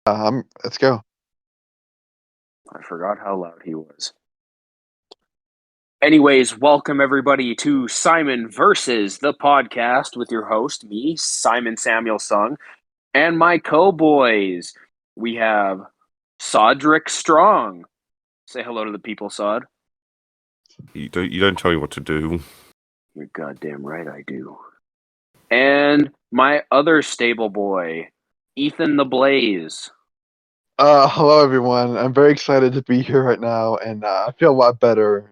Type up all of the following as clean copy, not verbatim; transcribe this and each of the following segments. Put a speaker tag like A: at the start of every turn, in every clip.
A: Let's go.
B: I forgot how loud he was. Anyways, welcome everybody to Simon versus the podcast with your host, me, Simon Samuel Sung, and my co-boys. We have Sodrick Strong. Say hello to the people, Sod.
C: You don't tell me what to do.
B: You're goddamn right I do. And my other stable boy, Ethan the Blaze.
A: Hello everyone. I'm very excited to be here right now, and I feel a lot better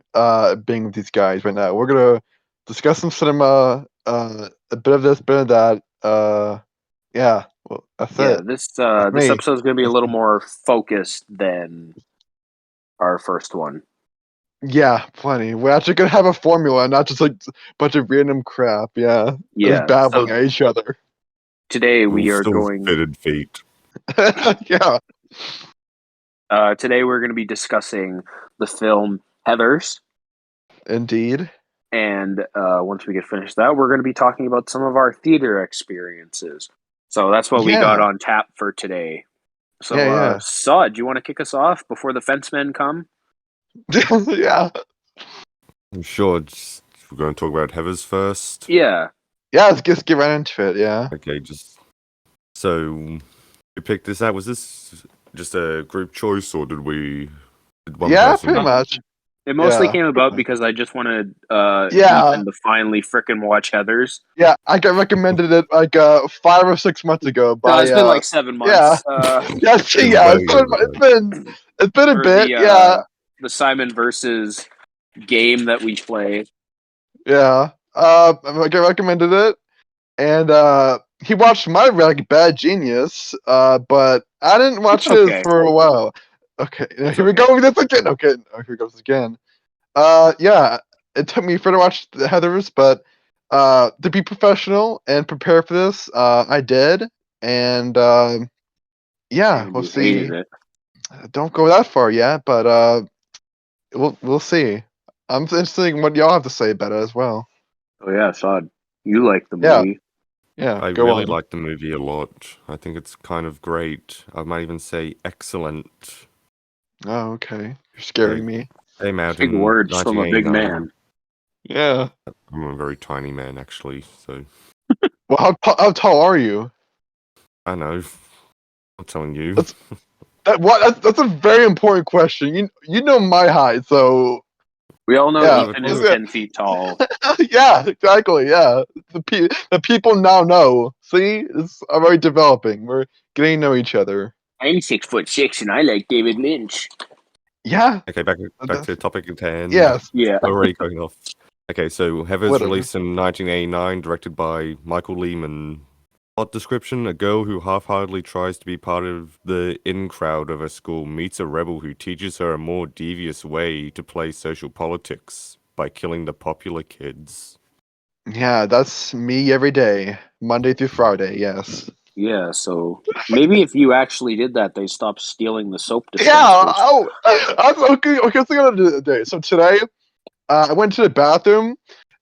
A: being with these guys right now. We're gonna discuss some cinema, a bit of this, bit of that. Yeah, well, that's it.
B: This
A: me.
B: episode is going to be a little more focused than our first one.
A: Yeah, plenty. We're actually gonna have a formula, not just like a bunch of random crap. Yeah, just babbling at each other.
B: Today we are going
C: fitted feet.
A: Yeah.
B: Today we're going to be discussing the film Heathers.
A: Indeed.
B: And once we get finished that, we're going to be talking about some of our theater experiences. So that's what we got on tap for today. So, Sod, do you want to kick us off before the fencemen come?
A: Yeah.
C: I'm sure we're going to talk about Heathers first.
B: Yeah.
A: Yeah, let's just get right into it, yeah.
C: Okay, so we picked this out. Was this just a group choice, or did one person?
A: Pretty much.
B: It mostly came about because I just wanted Ethan to finally frickin' watch Heathers.
A: Yeah, I got recommended it like 5 or 6 months ago.
B: It's been like 7 months.
A: It's been a bit.
B: The Simon versus game that we play.
A: Yeah, I got recommended it, and he watched my Bad Genius, but I didn't watch his for a while. Okay, here we go with this again. Okay, here goes again. Yeah, it took me forever to watch the Heathers, but to be professional and prepare for this, I did, and yeah, we'll see. Don't go that far yet, but we'll see. I'm interested in what y'all have to say about it as well.
B: Oh yeah, Sod, you like the movie?
A: Yeah,
C: I really like the movie a lot. I think it's kind of great. I might even say excellent.
A: Oh, okay. You're scaring me.
C: Came out
B: big words from a big man.
A: Yeah.
C: I'm a very tiny man, actually. So.
A: Well, how tall are you?
C: I know. I'm telling you.
A: That's a very important question. You know my height, so.
B: We all know Ethan is 10 feet tall.
A: Yeah, exactly. Yeah, the people now know. See, it's already developing. We're getting to know each other.
B: I'm 6'6" and I like David Lynch.
A: Yeah.
C: Okay, back to topic at hand.
A: Yes.
B: Yeah.
C: Already going off. Okay, so Heathers released in 1989, directed by Michael Lehman. Plot description: a girl who half-heartedly tries to be part of the in-crowd of her school meets a rebel who teaches her a more devious way to play social politics by killing the popular kids.
A: Yeah, that's me every day, Monday through Friday, yes.
B: Yeah, so maybe if you actually did that, they stopped stealing the soap dispensers.
A: Yeah, okay, let's think of the day. So today, I went to the bathroom,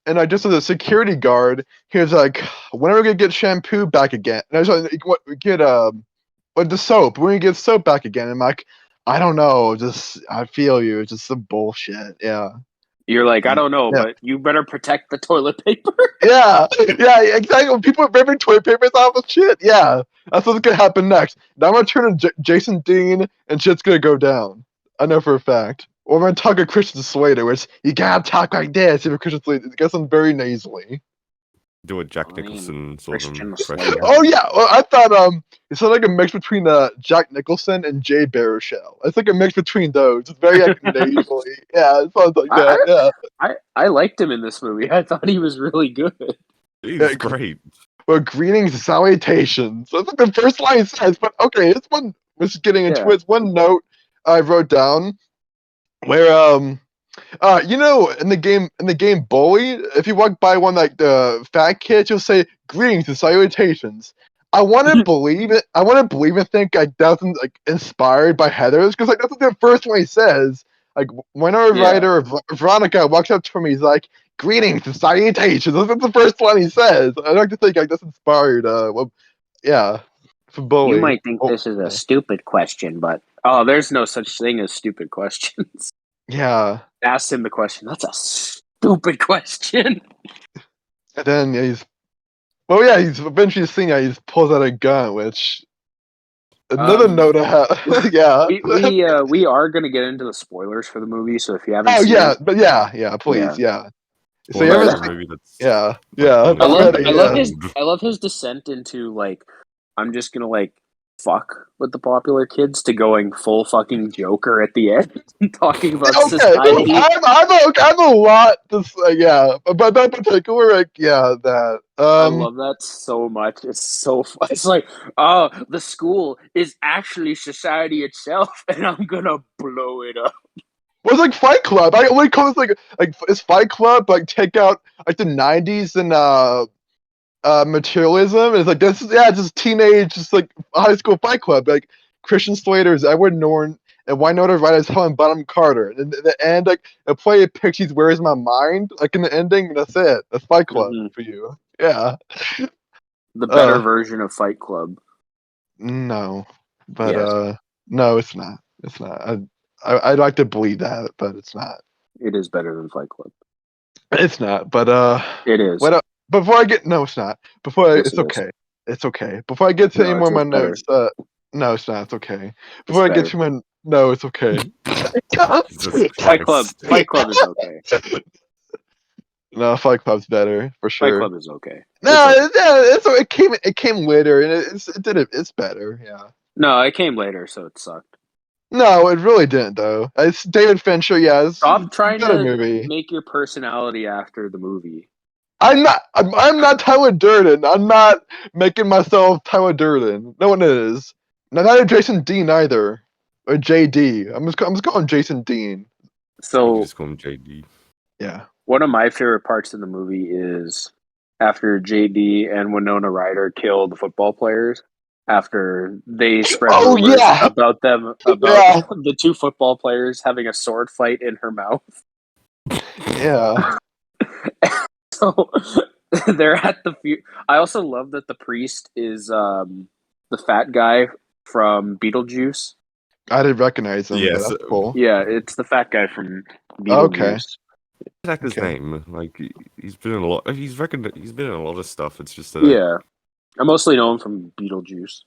A: and I just saw the security guard. He was like, "When are we gonna get shampoo back again?" And I was like, "What? Get the soap? When are we gonna get soap back again?" And I'm like, "I don't know. I feel you. It's just some bullshit." Yeah.
B: You're like, I don't know, but you better protect the toilet paper.
A: Yeah, exactly. When people are ripping toilet papers off of shit, yeah, that's what's gonna happen next. Now I'm gonna turn to Jason Dean, and shit's gonna go down. I know for a fact. Or I'm gonna talk to Christian Slater, which you gotta talk like this. Even Christian Slater gets them very nasally.
C: Do a Jack Nicholson sort of impression.
A: Oh yeah, well, I thought it's like a mix between Jack Nicholson and Jay Baruchel. It's like a mix between those. It's very nasally. Yeah, it sounds like that.
B: I liked him in this movie. I thought he was really good.
C: He's great.
A: Well, greetings and salutations. That's like the first line he says. But okay, this one was getting into it. It's one note I wrote down where in the game Bully, if you walk by one like the fat kid, you'll say greetings and salutations. I want to believe it. I want to believe and think like that's like inspired by Heathers, because like that's what the first one he says. Like when our writer Veronica walks up to me, he's like, "Greetings and salutations." That's the first line he says. I like to think like that's inspired. Yeah. bully.
B: You might think this is a stupid question, but there's no such thing as stupid questions.
A: Yeah.
B: Ask him the question. That's a stupid question.
A: And then he's eventually seeing that he pulls out a gun, which another note I have. Yeah.
B: We are gonna get into the spoilers for the movie, so if you haven't
A: Oh
B: seen
A: yeah,
B: it,
A: but yeah, please, yeah. So
C: Well,
A: you
C: that's
A: haven't
C: a movie that's
A: yeah,
B: I
A: I'm
B: love
A: ready.
B: I love his descent into like I'm just gonna like fuck with the popular kids to going full fucking Joker at the end, talking about
A: Okay,
B: society.
A: I'm a lot. Yeah, but that particular, like, yeah, that.
B: I love that so much. It's so fun. It's like, oh, the school is actually society itself, and I'm gonna blow it up.
A: Well, it's like Fight Club. I only call it like it's Fight Club, like take out like the '90s and materialism. It's like this is just teenage, just like high school Fight Club. Like Christian Slater's Edward Norton and Winona Ryder's Helen Bonham Carter. And at the end, like I play Pixies Where's My Mind? Like in the ending, that's it. That's Fight Club for you. Yeah.
B: The better version of Fight Club.
A: No. But
B: Yes.
A: no, it's not. It's not. I'd like to believe that, but it's not.
B: It is better than Fight Club.
A: It's not, but
B: it is.
A: Before I get no, it's not.
B: Yes,
A: It's okay. It's okay. Before I get to any more of my notes, no, it's not. It's okay. Before I get to my no, it's okay.
B: Fight Club is okay.
A: No, Fight Club's better for sure.
B: Fight Club is okay.
A: No, it came later and it's better. Yeah.
B: No, it came later, so it sucked.
A: No, it really didn't though. It's David Fincher. Yeah,
B: stop trying to make your personality after the movie.
A: I'm not Tyler Durden. I'm not making myself Tyler Durden. No one is. Not Jason Dean either, or JD. I'm just calling Jason Dean.
B: So
C: just call him JD.
A: Yeah.
B: One of my favorite parts in the movie is after JD and Winona Ryder kill the football players. After they spread rumors about the two football players having a sword fight in her mouth.
A: Yeah.
B: So they're at the I also love that the priest is the fat guy from Beetlejuice.
A: I didn't recognize him.
C: Yes.
A: That's cool.
B: Yeah, it's the fat guy from Beetlejuice.
A: Okay.
C: What's his name? Like he's been in a lot. He's been in a lot of stuff. It's just
B: yeah. I mostly know him from Beetlejuice.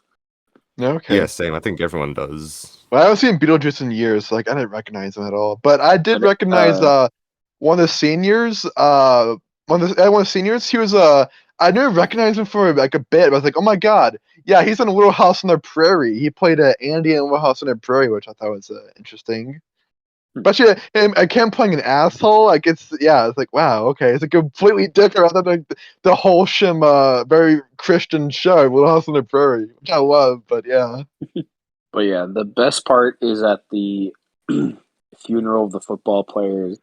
A: Okay.
C: Yeah, same. I think everyone does.
A: Well, I haven't seen Beetlejuice in years, so, like I didn't recognize him at all. But I did recognize one of the seniors. One of the seniors. He was I didn't recognize him for like a bit. But I was like, oh my god, yeah, he's in Little House on the Prairie. He played Andy in Little House on the Prairie, which I thought was interesting. But yeah, I can't playing an asshole. Like it's like wow, okay, it's a completely different other than the wholesome, very Christian show, Little House on the Prairie, which I love. But yeah,
B: but yeah, the best part is at the funeral of the football players,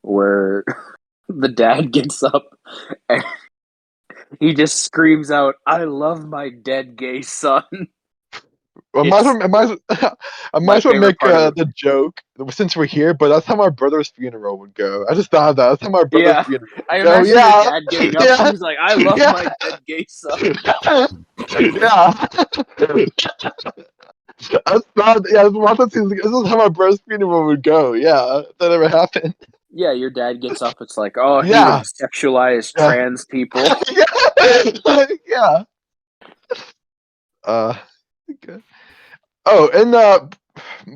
B: where the dad gets up and he just screams out, "I love my dead gay son."
A: I might as well make the joke since we're here, but that's how my brother's funeral would go. I just thought of that. That's how my brother's funeral would
B: I
A: go.
B: imagine your dad getting up and he's like, "I love my dead gay son."
A: This is how my brother's funeral would go. Yeah, that ever happened.
B: Yeah, your dad gets up. It's like, oh, he would sexualize trans people.
A: Yeah. Okay. Oh, and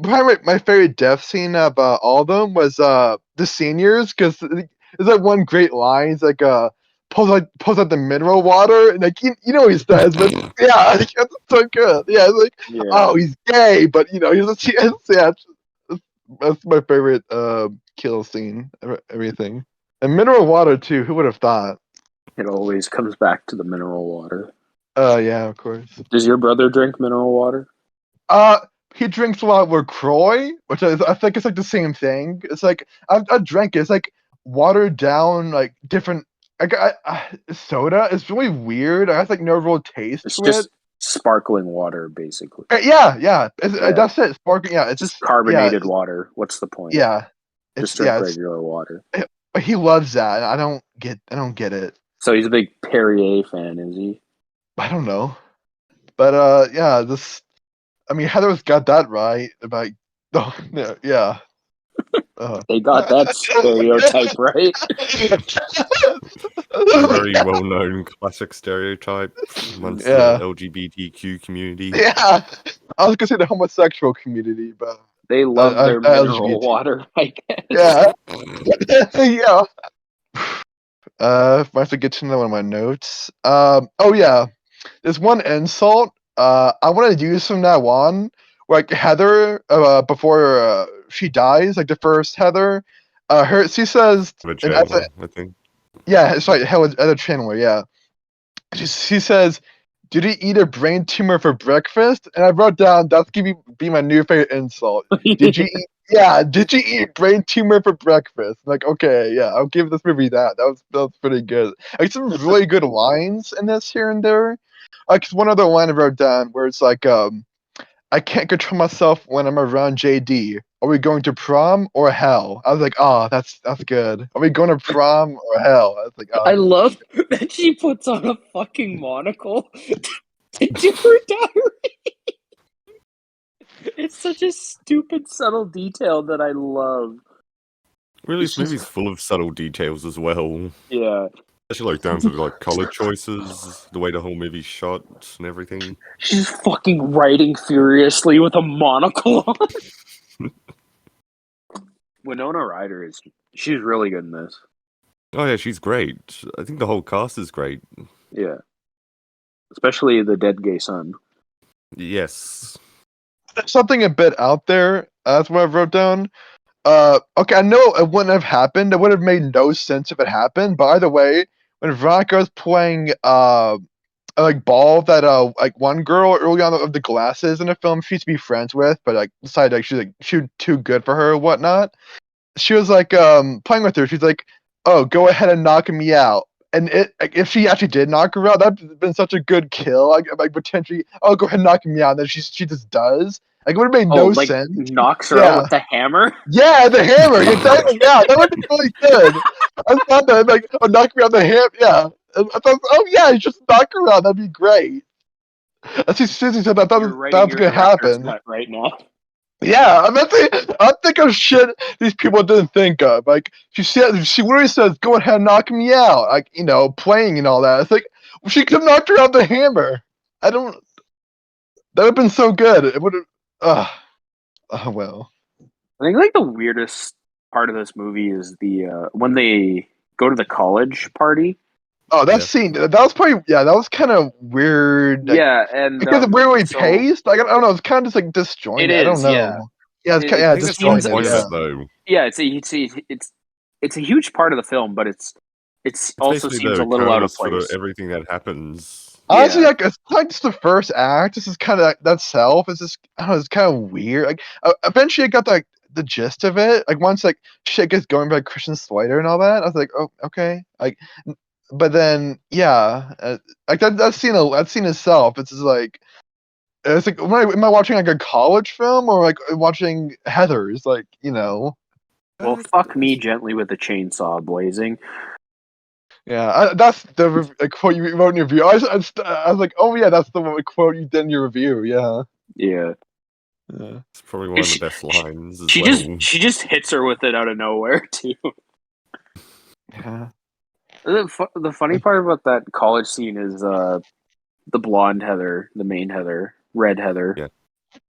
A: probably my favorite death scene about all of them was the seniors, because there's like one great line. He's like pulls out the mineral water, and like you know he says, but yeah, that's so good. Yeah, it's like oh, he's gay, but he's that's my favorite kill scene. Everything, and mineral water too. Who would have thought?
B: It always comes back to the mineral water.
A: Yeah, of course.
B: Does your brother drink mineral water?
A: He drinks a lot of LaCroix, which I think it's like the same thing. It's like I drank it. It's like watered down, like different. Soda. It's really weird. I have like no real taste.
B: It's just sparkling water, basically.
A: Yeah. That's it. Sparkling. Yeah, it's just
B: carbonated water. What's the point?
A: Yeah,
B: just drink regular water.
A: But he loves that. I don't get it.
B: So he's a big Perrier fan, is he?
A: I don't know. But yeah, this. I mean, Heather's got that right about. Oh, yeah.
B: They got that stereotype right.
C: A very well-known classic stereotype amongst
A: Yeah.
C: the LGBTQ community.
A: Yeah, I was gonna say the homosexual community, but
B: They love their mineral
A: LGBT.
B: water, I guess.
A: Yeah, yeah. If I have to get to one of my notes. Oh yeah, there's one insult. I want to use from now on. Like Heather, before she dies, like the first Heather, she says,
C: The
A: and that's
C: Chandler, I think.
A: yeah, it's like Heather Chandler, yeah. She says, "Did he eat a brain tumor for breakfast?" And I wrote down that's gonna be my new favorite insult. Did you eat? Yeah, did you eat brain tumor for breakfast? Like, okay, yeah, I'll give this movie that. That was pretty good. Like some really good lines in this here and there. Like one other line I wrote down where it's like, I can't control myself when I'm around JD. Are we going to prom or hell? I was like, oh, that's good. Are we going to prom or hell? I was like, oh.
B: I love that she puts on a fucking monocle to do her diary. It's such a stupid, subtle detail that I love.
C: Really, this movie's full of subtle details as well.
B: Yeah.
C: Especially like down to like color choices, the way the whole movie's shot and everything.
B: She's fucking writing furiously with a monocle on. Winona Ryder she's really good in this.
C: Oh yeah, she's great. I think the whole cast is great.
B: Yeah. Especially the dead gay son.
C: Yes.
A: Something a bit out there. That's what I wrote down. Okay, I know it wouldn't have happened. It would have made no sense if it happened. By the way, when Veronica's playing like ball with that like one girl early on of the glasses in the film she used to be friends with, but like decided like she was too good for her or whatnot. She was like playing with her. She's like, "Oh, go ahead and knock me out." And like, if she actually did knock her out, that'd have been such a good kill. Like potentially, "Oh, go ahead and knock me out." And then she just does. Like it would have made no
B: like,
A: sense.
B: Knocks her out with the hammer.
A: Yeah, the hammer. Exactly. Yeah, that would be really good. I thought that like, oh, knock me out the hammer. Yeah. And I thought, oh yeah, just knock her out. That'd be great. As Susie said, that was gonna happen
B: right now.
A: Yeah, I'm thinking of shit these people didn't think of. Like she literally says, "Go ahead and knock me out." Like playing and all that. It's like she could have knocked her out with the hammer. That would have been so good. It would have. Oh well.
B: I think like the weirdest part of this movie is the when they go to the college party.
A: Oh, that scene. That was probably that was kind of weird. Like,
B: yeah, and
A: because of weirdly paced. Like I don't know. It's kind of just like disjointed.
B: It is,
A: I don't know.
B: Yeah,
A: It's disjointed.
B: Yeah, it's a huge part of the film, but it's also seems a little out of place.
C: For everything that happens.
A: Honestly, like it's like just the first act. This is kind of that self. It's just I don't know. It's kind of weird. Like eventually, I got the gist of it. Like once like shit gets going by Christian Slater and all that, I was like, oh okay. Like, but then yeah, like that scene itself. It's just like it's like am I watching like a college film or like watching Heather's? Like
B: Well, fuck me gently with a chainsaw blazing.
A: Yeah, that's the quote you wrote in your review. I was like, oh yeah, that's the quote you did in your review. Yeah.
B: Yeah.
C: It's probably one of the best lines.
B: She just hits her with it out of nowhere too.
A: Yeah.
B: The funny part about that college scene is the blonde Heather, the main Heather, red Heather.
C: Yeah.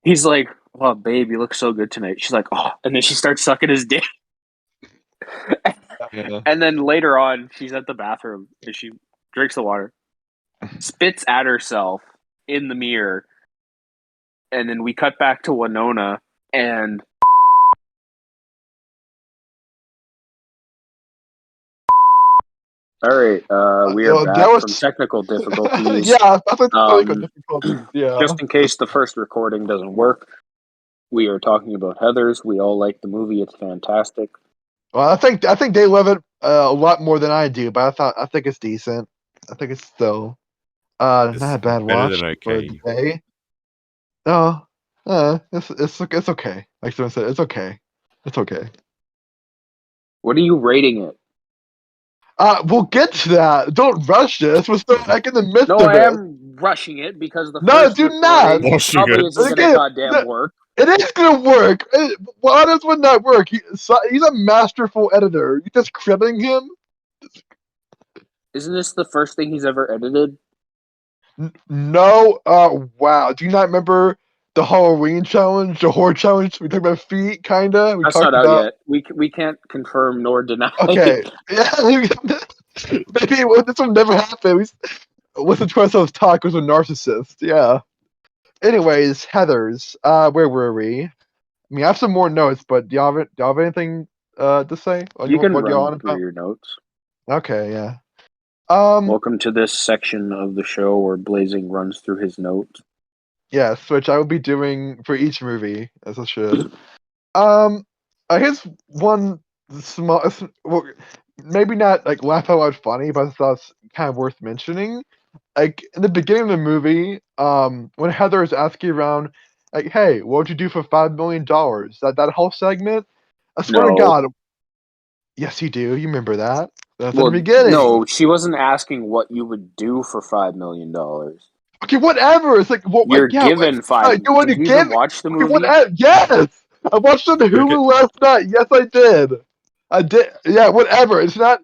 B: He's like, "Oh, babe, you look so good tonight." She's like, "Oh," and then she starts sucking his dick.
A: Yeah.
B: And then later on, she's at the bathroom and she drinks the water, spits at herself in the mirror, and then we cut back to Winona and all right, we are back from technical difficulties.
A: Yeah, technical difficulties. Yeah.
B: Just in case the first recording doesn't work, we are talking about Heathers. We all like the movie; it's fantastic.
A: Well, I think they love it a lot more than I do, but I think it's decent. I think it's still not a bad watch for today. No, it's okay. Like someone said, it's okay. It's okay.
B: What are you rating it?
A: We'll get to that. Don't rush this. We're still like in the midst
B: No,
A: of
B: I
A: it.
B: am rushing it because the
A: No,
B: first
A: do not.
B: recording
C: Rushing
B: probably
C: it.
B: isn't going to
A: Again,
B: goddamn work.
A: It is gonna work. Why does would not work? He's a masterful editor. You just crediting him?
B: Isn't this the first thing he's ever edited?
A: No. Wow. Do you not remember the Halloween challenge, the horror challenge? We talked about feet, kinda. We
B: That's
A: talked
B: not out
A: about.
B: yet. We can't confirm nor deny.
A: Okay. Yeah. Maybe this will never happen. We listen to ourselves talk as a narcissist. Yeah. Anyways, Heathers. Where were we? I mean, I have some more notes, but do y'all have anything to say?
B: You can
A: What y'all
B: run
A: on
B: through
A: about?
B: your notes.
A: Okay, yeah.
B: Welcome to this section of the show where Blazing runs through his notes.
A: Yes, which I will be doing for each movie, as I should. Here's one small, well, maybe not like laugh out loud funny, but I thought it's kind of worth mentioning. Like in the beginning of the movie, when Heather is asking around, like, "Hey, what would you do for $5 million?" That whole segment. I swear to
B: No.
A: God, yes, you do. You remember that? That's in
B: Well,
A: the beginning.
B: no, she wasn't asking what you would do for $5 million.
A: Okay, whatever. It's like, well,
B: You're
A: yeah,
B: given five.
A: you want to
B: Did you
A: give?
B: even watch the
A: Okay,
B: movie?
A: yes, I watched it on Hulu last night. Yes, I did. I did. Yeah, whatever. It's not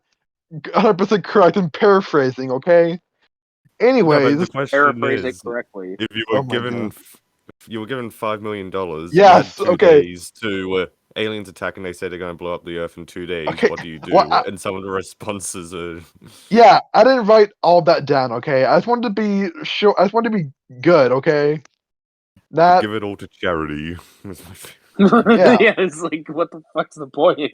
A: 100% correct. I'm paraphrasing. Okay.
C: No, but
A: Anyways,
C: the question
B: Paraphrase it
C: is,
B: correctly.
C: if you
A: oh
C: were
A: my
C: given
A: God.
C: you were given $5 million, you had
A: Yes.
C: 2
A: Okay.
C: days to aliens attack, and they said they're going to blow up the Earth in 2 days.
A: Okay.
C: What do you do?
A: Well,
C: And some of the responses are
A: yeah, I didn't write all that down. Okay, I just wanted to be sure. I just wanted to be good. Okay. Not.
C: give it all to charity.
B: Yeah, it's like, what the fuck's the point?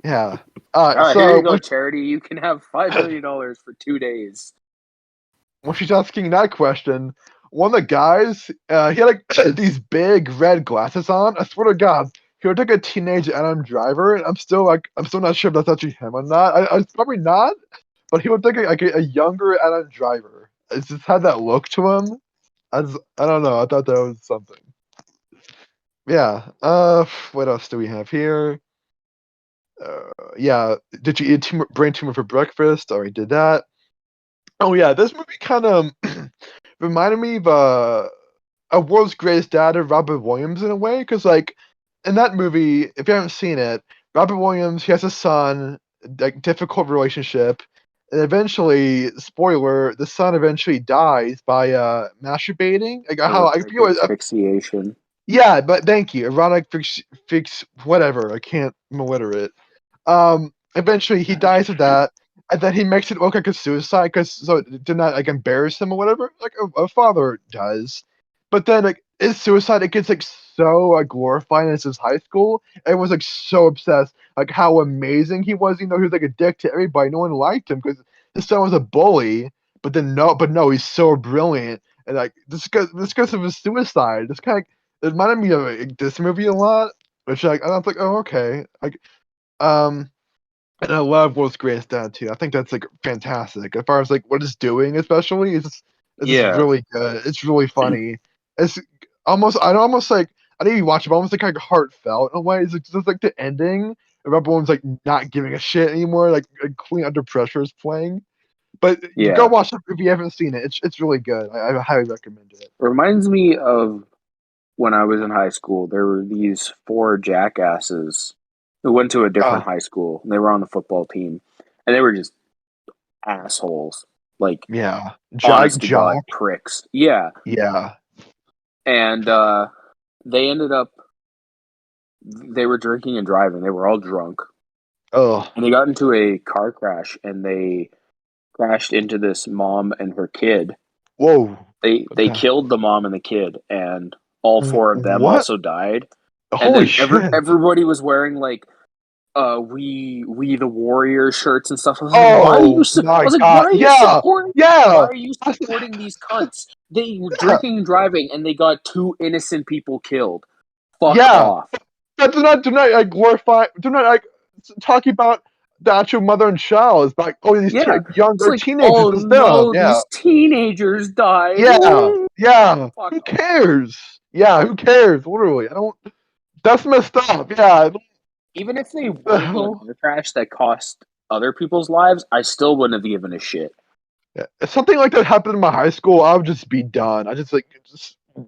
A: Yeah.
B: All right,
A: So
B: here you go, charity. You can have $5 million for 2 days.
A: when she's asking that question, one of the guys, he had like these big red glasses on. I swear to God, he looked like a teenage Adam Driver, and I'm still not sure if that's actually him or not. I probably not, but he looked like a younger Adam Driver. It just had that look to him. I don't know. I thought that was something. Yeah. What else do we have here? Yeah. Did you eat brain tumor for breakfast? Already did that. Oh yeah, this movie kind of reminded me of a World's Greatest Dad of Robert Williams in a way, because like in that movie, if you haven't seen it, Robert Williams he has a son, like difficult relationship, and eventually, spoiler, the son eventually dies by masturbating. Like how I feel,
B: Asphyxiation.
A: yeah, but thank you, erotic fix whatever. I can't, I'm illiterate. Eventually he dies of that, and then he makes it look like a suicide because so it did not like embarrass him or whatever, like a father does. But then like his suicide, it gets like so glorified as his high school. Everyone's like so obsessed, like how amazing he was. You know, he was like a dick to everybody. No one liked him because his son was a bully. But no, he's so brilliant. And like this goes of his suicide. This kind of it reminded me of like, this movie a lot. Which like I was like, oh okay, like and I love World's Greatest Dad too. I think that's like fantastic. As far as like what it's doing, especially, it's just
B: Yeah.
A: really good. It's really funny. It's almost like I didn't even watch it, but almost like kind of heartfelt in a way. It's just like the ending. And everyone's like not giving a shit anymore. Like Queen Under Pressure is playing. But you go
B: Yeah.
A: watch it if you haven't seen it. It's really good. I highly recommend it.
B: Reminds me of when I was in high school. There were these 4 jackasses who went to a different high school. And they were on the football team. And they were just assholes. Like,
A: Yeah,
B: honest to God,
A: Jock.
B: pricks. Yeah.
A: Yeah.
B: And they ended up, they were drinking and driving. They were all drunk.
A: Oh.
B: And they got into a car crash and they crashed into this mom and her kid.
A: Whoa.
B: They killed the mom and the kid, and all 4 of them
A: What?
B: also died.
A: Holy
B: and
A: shit!
B: Everybody was wearing like we the Warrior shirts and stuff. I was like, why are you?
A: My
B: I was like,
A: God!
B: why are you
A: Yeah,
B: supporting?
A: yeah.
B: Why are you supporting these cunts? They were drinking and driving, and they got 2 innocent people killed. Fuck off.
A: Do not like glorify. Do not like talking about the actual mother and child. It's like these younger
B: like,
A: teenagers.
B: oh no, these teenagers died.
A: Yeah.
B: Fuck
A: Who
B: off.
A: cares? Yeah, who cares? Literally, I don't. That's messed up. Yeah.
B: Even if they weren't in a car crash that cost other people's lives, I still wouldn't have given a shit.
A: Yeah. If something like that happened in my high school, I would just be done. I just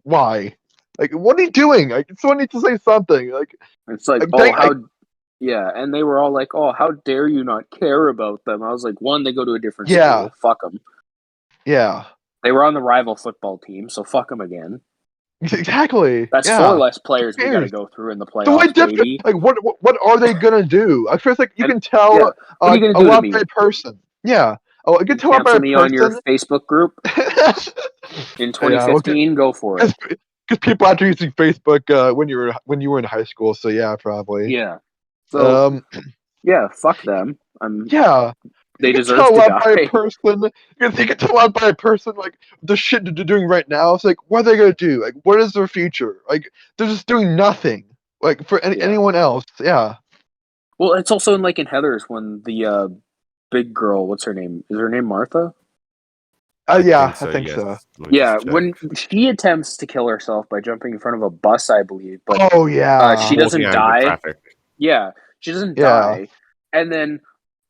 A: why? Like, what are you doing? Like, someone needs to say something. Like,
B: it's like, yeah, and they were all like, "Oh, how dare you not care about them?" I was like, one, they go to a different school, fuck them.
A: Yeah,
B: they were on the rival football team, so fuck them again.
A: Exactly.
B: That's 4 less players we got to go through in the playoffs, baby.
A: Like, what are they gonna do? I feel like you can tell
B: what are you gonna
A: a
B: do
A: lot
B: to me?
A: by a person. Yeah. Oh, you can tell by a person.
B: Me on your Facebook group in 2015. Go for it.
A: Because people after using Facebook when you were in high school. So yeah, probably.
B: Yeah. So yeah, fuck them.
A: Yeah.
B: They deserve to die.
A: By a person, you can tell out by a person like the shit they're doing right now. It's like, what are they gonna do? Like, what is their future? Like, they're just doing nothing. Like for anyone else. Yeah.
B: Well, it's also in Heather's when the big girl, what's her name? Is her name Martha?
A: I think so.
B: Yeah, when she attempts to kill herself by jumping in front of a bus, I believe, but she doesn't die. Yeah, she doesn't die, and then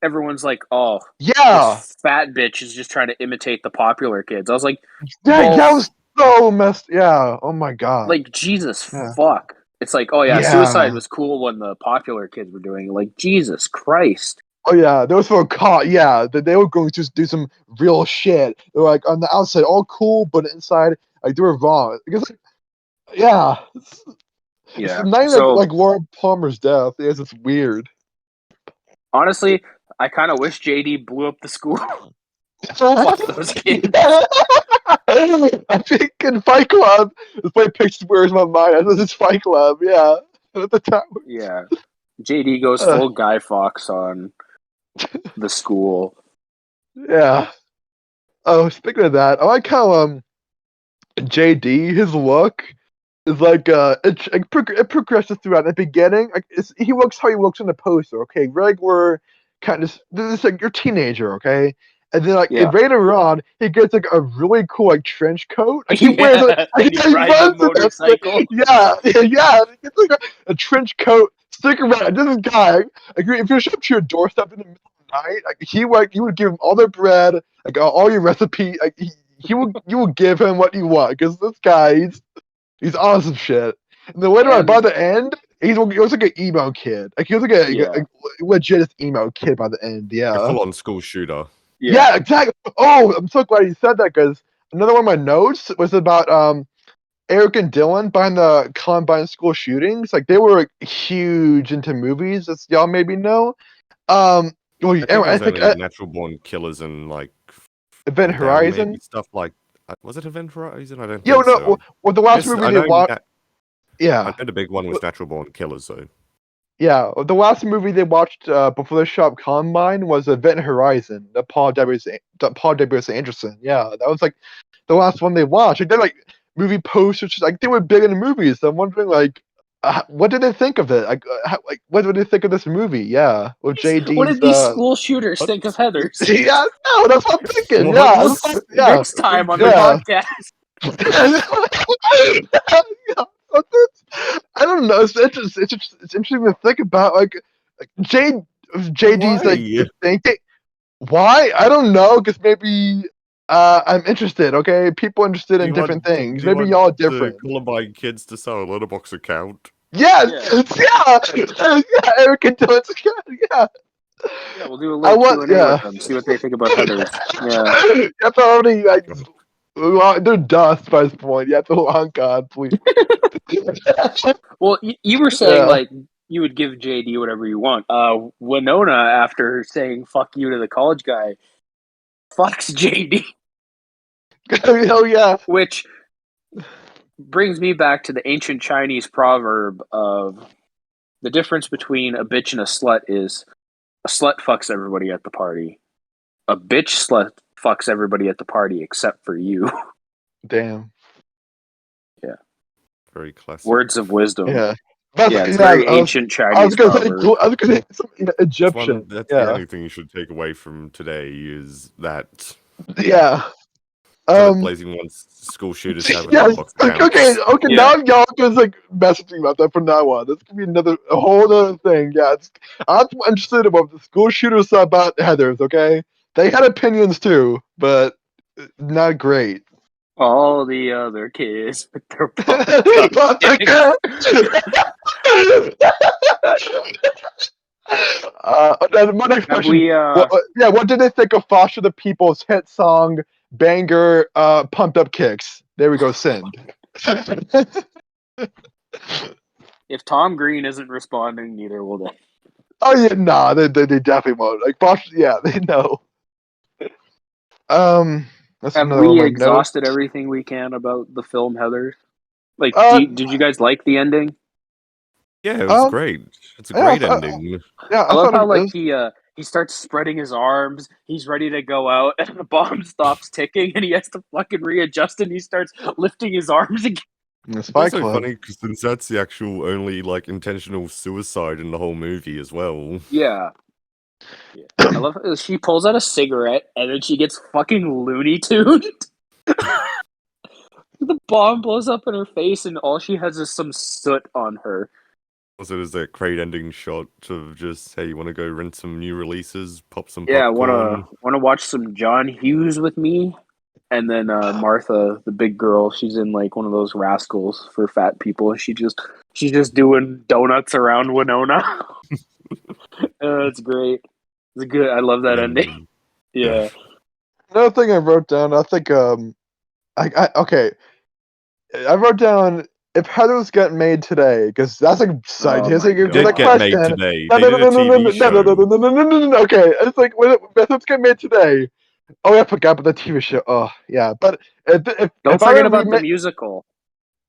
B: everyone's like, "Oh, this fat bitch is just trying to imitate the popular kids." I was like,
A: "That was so messed." Yeah. Oh my god.
B: Like Jesus fuck. It's like, oh yeah, suicide was cool when the popular kids were doing it. Like Jesus Christ.
A: Oh yeah, those were caught. Yeah, they were going to do some real shit. They were like on the outside all cool, but inside like they were wrong. Because
B: yeah.
A: It's not like Laura Palmer's death. It's weird.
B: Honestly, I kind of wish JD blew up the school. Fuck those kids.
A: I think in Fight Club, this play pictures where's my mind. This is Fight Club, yeah. At the time.
B: Yeah. JD goes full Guy Fawkes on the school.
A: Yeah. Oh, speaking of that, I like how JD, his look is like it progresses throughout. At the beginning, like he looks how he looks in the poster. Okay, regular kind of this is like your teenager. Okay. And then, later on, he gets like a really cool like trench coat. Like, he wears he rides a motorcycle. Yeah. He gets like a trench coat. Stick around. This guy, like, if you show up to your doorstep in the middle of the night, like you would give him all the bread, like all your recipe. Like you would give him what you want because this guy, he's awesome shit. And then later on, by the end, he was like an emo kid. Like he was like a legit emo kid by the end. Yeah,
C: a full-on school shooter.
A: Yeah, exactly. Oh, I'm so glad you said that because another one of my notes was about Eric and Dylan behind the Columbine school shootings. Like they were like, huge into movies, as y'all maybe know.
C: I think Natural Born Killers and like
A: Event Horizon
C: stuff like. Was it Event Horizon? I don't.
A: Yeah, no. Well, the last movie they watched. Yeah,
C: I know the big one was Natural Born Killers, though.
A: Yeah, the last movie they watched before the shop Combine was Event Horizon, the Paul W.S. Anderson. Yeah, that was like the last one they watched. Like, they're like movie posters, like they were big in the movies. So I'm wondering, like, what did they think of it? Like, what did they think of this movie? Yeah, well, JD.
B: What did these school shooters think of Heather's?
A: Yeah, no, that's what I'm thinking.
B: Next time on the podcast.
A: I don't know. It's interesting to think about. Like JD's like thinking. Why? I don't know. Because maybe I'm interested. Okay, people interested in different things. Maybe y'all different.
C: Columbine kids to sell a Letterboxd account.
A: Yeah. Eric and Dylan's account. Yeah.
B: Yeah, we'll do a little Q&A with them. See what they think about Heather's. Yeah.
A: That's already like. They're dust by this point. You have to long God, please.
B: Well, you were saying like you would give JD whatever you want. Winona, after saying "fuck you" to the college guy, fucks JD.
A: Oh yeah.
B: Which brings me back to the ancient Chinese proverb of the difference between a bitch and a slut is a slut fucks everybody at the party. A bitch slut fucks everybody at the party except for you.
A: Damn.
B: Yeah.
C: Very classic.
B: Words of wisdom.
A: Yeah.
B: It's very ancient Chinese
A: I was gonna say something Egyptian.
C: That's the only thing you should take away from today is that.
A: Yeah.
C: Blazing wants school shooters to have a
A: Yes.
C: box of
A: Okay.
C: counts.
B: Yeah.
A: Now y'all just like messaging about that from now on. This could be a whole other thing. Yeah, I'm interested in what the school shooters thought about Heathers. Okay, they had opinions too, but not great.
B: All the other kids with their
A: What the then my next
B: Have
A: question.
B: we,
A: What did they think of Foster the People's hit song banger, Pumped Up Kicks? There we go, send.
B: if Tom Green isn't responding, neither will they.
A: Oh yeah, nah, they definitely won't. Like Foster, yeah, they know. That's
B: Have
A: another one
B: we
A: of my
B: exhausted
A: notes.
B: everything we can about the film Heathers? Like, did you guys like the ending?
C: Yeah, it was great. It's a great ending.
A: Yeah,
B: I love how
A: it
B: like he starts spreading his arms. He's ready to go out, and the bomb stops ticking, and he has to fucking readjust, and he starts lifting his arms again.
A: It's
C: It's also funny because since that's the actual only like intentional suicide in the whole movie as well.
B: Yeah. I love how she pulls out a cigarette, and then she gets fucking Looney Tuned. The bomb blows up in her face, and all she has is some soot on her.
C: Also, there's that great ending shot of just, hey, you want to go rent some new releases, pop some
B: Yeah,
C: popcorn?
B: wanna watch some John Hughes with me? And then Martha, the big girl, she's in like one of those rascals for fat people. She's just doing donuts around Winona. It's great. It's good. I love that ending. Yeah.
A: Another thing I wrote down. I think okay. I wrote down if Heathers get made today, because that's like scientific.
B: Oh my
C: Did
B: God.
C: get made today. They did a TV show.
A: Okay, it's like when Heathers get made today. Oh, I forgot about the TV show. Oh, yeah, but
B: Don't forget about the musical.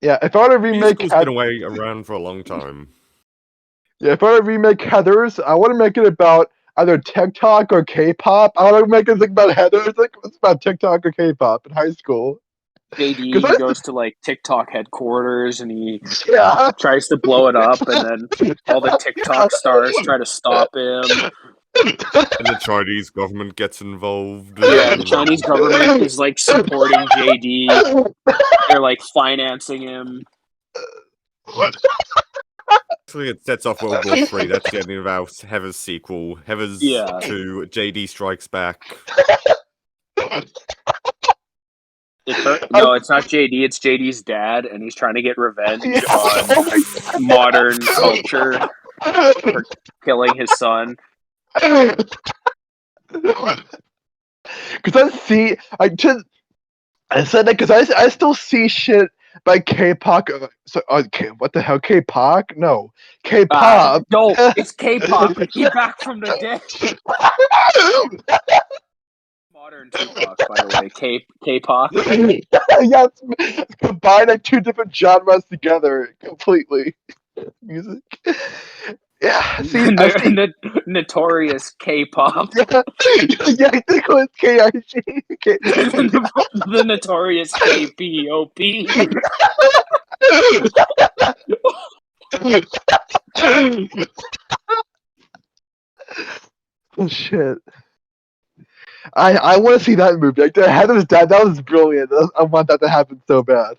A: Yeah, if I were to remake,
C: Musical's been around for a long time.
A: Yeah, if I were to remake Heathers, I want to make it about either TikTok or K-pop. I want to make it like about Heathers, like it's about TikTok or K-pop in high school.
B: JD goes to like TikTok headquarters and he tries to blow it up, and then all the TikTok stars try to stop him.
C: And the Chinese government gets involved.
B: Yeah, the Chinese government is like supporting JD. They're like financing him.
C: Actually, it sets off World War III. That's the ending of our Heathers sequel. Heathers 2, JD Strikes Back.
B: No, it's not JD. It's JD's dad, and he's trying to get revenge on modern culture for killing his son.
A: Because I said that because I still see shit by K-pop. What the hell? K-pop? No, K-pop.
B: No, it's K-pop. Get back from the dead. Modern Tupac, by the way. K-pop.
A: Yeah, it's combined like two different genres together completely. Music. Yeah, see,
B: Notorious K-pop.
A: Yeah, I think it was KIG.
B: The Notorious K-P-O-P.
A: Oh shit! I want to see that movie. Like, Heather's dad, that was brilliant. I want that to happen so bad.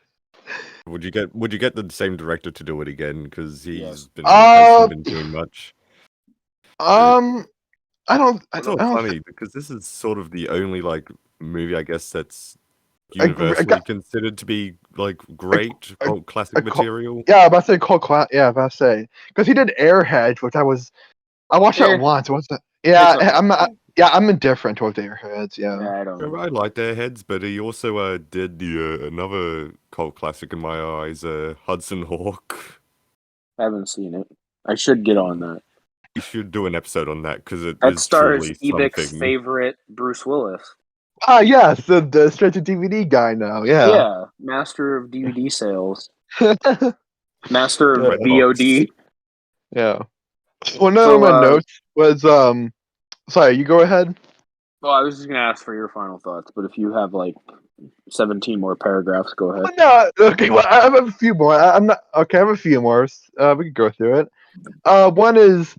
C: Would you get the same director to do it again? Because hasn't been doing much.
A: I don't.
C: It's all funny because this is sort of the only like movie I guess that's universally considered to be like great cult classic material.
A: Yeah, I'm about to say cult classic. Yeah, I'm about to say because he did Airhead, which I watched that once. What's that? Yeah, I'm indifferent towards Airheads. Yeah,
C: I like Airheads, but he also did another cult classic in my eyes, Hudson Hawk.
B: I haven't seen it. I should get on that.
C: You should do an episode on that because it
B: that
C: is
B: stars
C: truly
B: Ebik's
C: something.
B: favorite Bruce Willis.
A: Yes, the straight to DVD guy now.
B: Yeah, master of DVD sales, master of VOD.
A: Yeah. One of my notes was Sorry, you go ahead.
B: Well, I was just gonna ask for your final thoughts, but if you have like 17 more paragraphs, go ahead.
A: No, okay. Well, I have a few more. I'm not okay. I have a few more. We can go through it. One is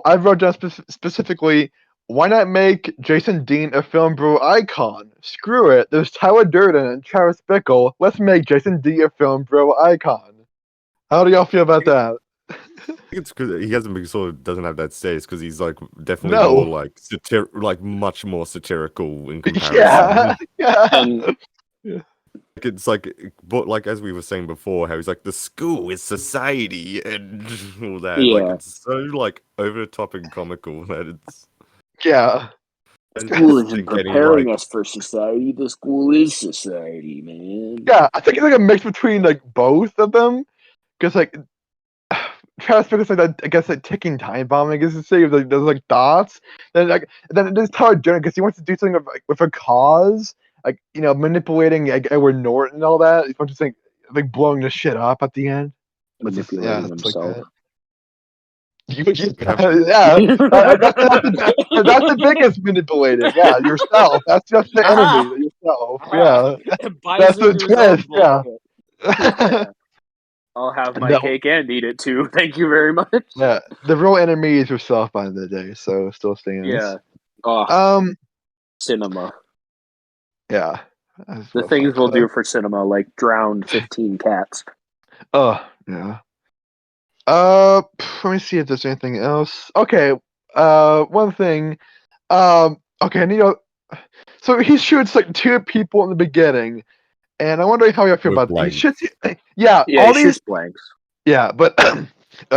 A: I wrote down specifically why not make Jason Dean a film bro icon? Screw it. There's Tyler Durden and Travis Bickle. Let's make Jason Dean a film bro icon. How do y'all feel about that?
C: I think it's because he hasn't been sort of doesn't have that status because he's like definitely
A: No.
C: more like much more satirical in comparison.
A: Yeah. Yeah.
B: And
C: It's like, but like as we were saying before, how he's like the school is society and all that. Like
B: Yeah.
C: it's so like over the top and comical that it's
A: Yeah.
C: and
B: school
C: it's
B: isn't
C: getting,
B: preparing
C: like-
B: us for society. The school is society, man.
A: Yeah, I think it's like a mix between like both of them, because like Travis Bickle's like that, I guess like ticking time bomb. I guess you say like there's like dots. Then there's Tyler Durden because he wants to do something with a cause, like manipulating like Edward Norton and all that. He wants to think like blowing the shit up at the end.
B: Manipulating himself.
A: Yeah, that's the biggest manipulating. Yeah, yourself. That's just the enemy. Yourself. Yeah, that's the twist. Yeah.
B: I'll have my
A: No.
B: cake and eat it too. Thank you very much.
A: Yeah, the real enemy is yourself by the end of the day, so still stands.
B: Yeah. Oh,
A: Um.
B: cinema.
A: Yeah.
B: The things we'll do for cinema, like drown 15 cats.
A: Yeah. Let me see if there's anything else. Okay. One thing. Okay. So he shoots like 2 people in the beginning, and I'm wondering how you feel about that. He shoots. Yeah. All
B: he
A: these.
B: shoots blanks.
A: Yeah, but I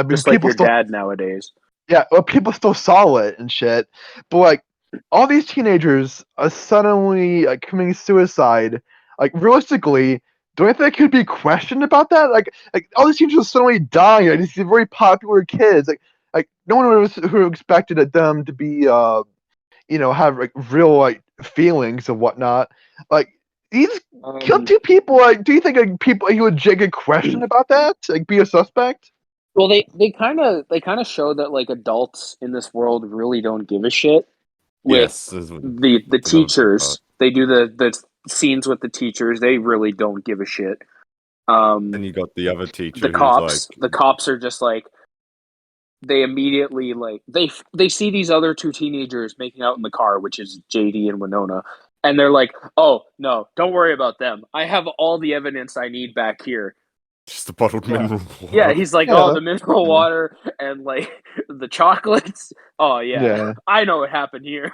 A: mean,
B: Just like
A: people
B: your
A: still.
B: dad nowadays.
A: Yeah, well, people still saw it and shit, but like all these teenagers are suddenly like committing suicide. Like realistically, do I think could be questioned about that? Like all these teenagers are suddenly dying. Like these very popular kids. Like no one who expected them to be have like real like feelings and whatnot. Like these killed 2 people. Like, do you think like people he would get questioned about that? Like be a suspect?
B: Well, they kind of show that like adults in this world really don't give a shit. With the teachers, they do the scenes with the teachers. They really don't give a shit.
C: And you got the other teacher.
B: The cops. The cops are just like they immediately like they see these other 2 teenagers making out in the car, which is JD and Winona, and they're like, "Oh no, don't worry about them. I have all the evidence I need back here."
C: Just the bottled mineral water.
B: Yeah, he's like, "Oh, the mineral water and like the chocolates. Oh yeah, I know what happened here."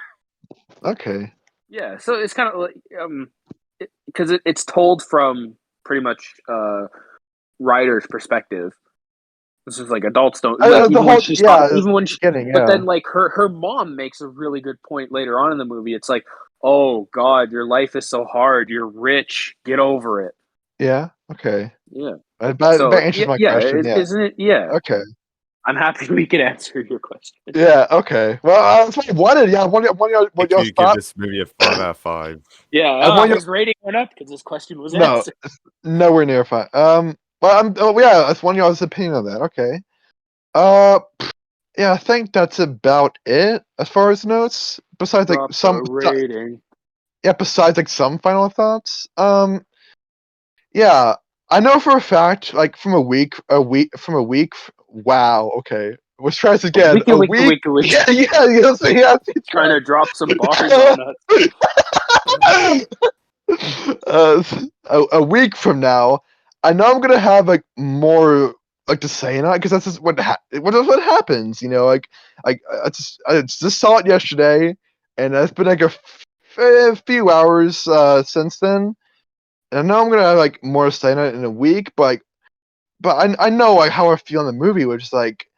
A: Okay.
B: Yeah, so it's kind of like because it's told from pretty much Ryder's perspective. This is like adults don't like, even when she's but then like her mom makes a really good point later on in the movie. It's like, oh God, your life is so hard. You're rich. Get over it.
A: Yeah. Okay.
B: Yeah.
A: That answers my question. Yeah.
B: Isn't it? Yeah.
A: Okay.
B: I'm happy we can answer your question.
A: Yeah. Okay. Well, that's what I wanted. Yeah. What y'all
C: give this movie a 5 out of 5.
B: Yeah. His rating went up because this question was answered.
A: Nowhere near 5. Well, that's one of y'all's opinion on that. Okay. Yeah, I think that's about it as far as notes. Besides, like some
B: rating.
A: Yeah, besides like some final thoughts. Yeah, I know for a fact, like from a week. Wow. Okay. Let's try this again. A week. Yeah.
B: He's trying to drop some bars on
A: us. A week from now, I know I'm gonna have like more like to say in it because that's just what happens. Like I just saw it yesterday, and it's been like a few hours since then. And I know I'm gonna have like more to say in it in a week, but I know like how I feel in the movie, which is like,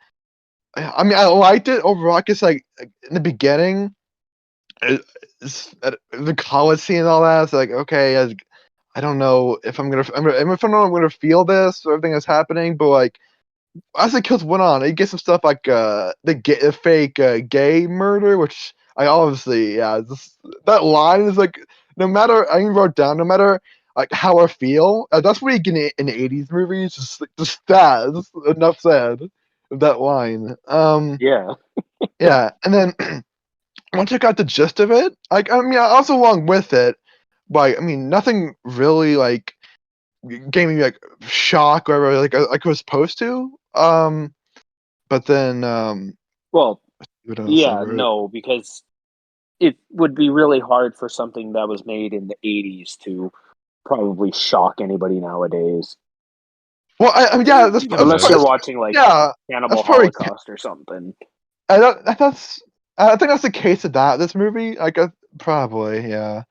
A: I mean, I liked it overall. I guess like in the beginning, the college scene and all that. It's like, okay, I don't know if I'm gonna feel this or everything that's happening, but like as the kills went on, it gets some stuff like the fake gay murder, which I obviously that line is like no matter I even wrote down no matter like how I feel. That's what you get in 80s movies. Just that. Just enough said. That line.
B: Yeah.
A: Yeah, and then once I got the gist of it, like I mean, also along with it, like I mean, nothing really like gave me like shock or like I was supposed to. But then
B: well, yeah, no, because it would be really hard for something that was made in the 80s to probably shock anybody nowadays.
A: Well, I mean, yeah, that's
B: Unless you're watching like
A: yeah,
B: Cannibal
A: that's probably
B: Holocaust or something.
A: I think that's the case of this movie. Probably, yeah.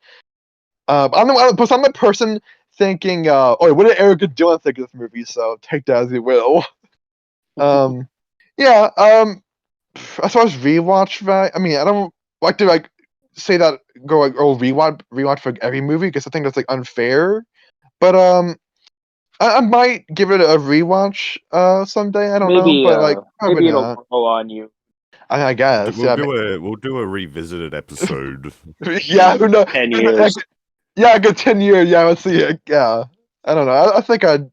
A: I'm the person thinking, oh, what did Erica Dillon think of this movie? So take that as you will. Yeah. As far as rewatch value, I mean, I don't like to say that rewatch for every movie because I think that's unfair. But I might give it a rewatch someday. I don't know, but probably
B: maybe
A: not.
B: it'll grow on you.
A: I guess.
C: We'll do a revisited episode.
A: Yeah, who knows?
B: 10 years.
A: Yeah, a good 10 years. Yeah, let's see. Yeah, I don't know. I think I'd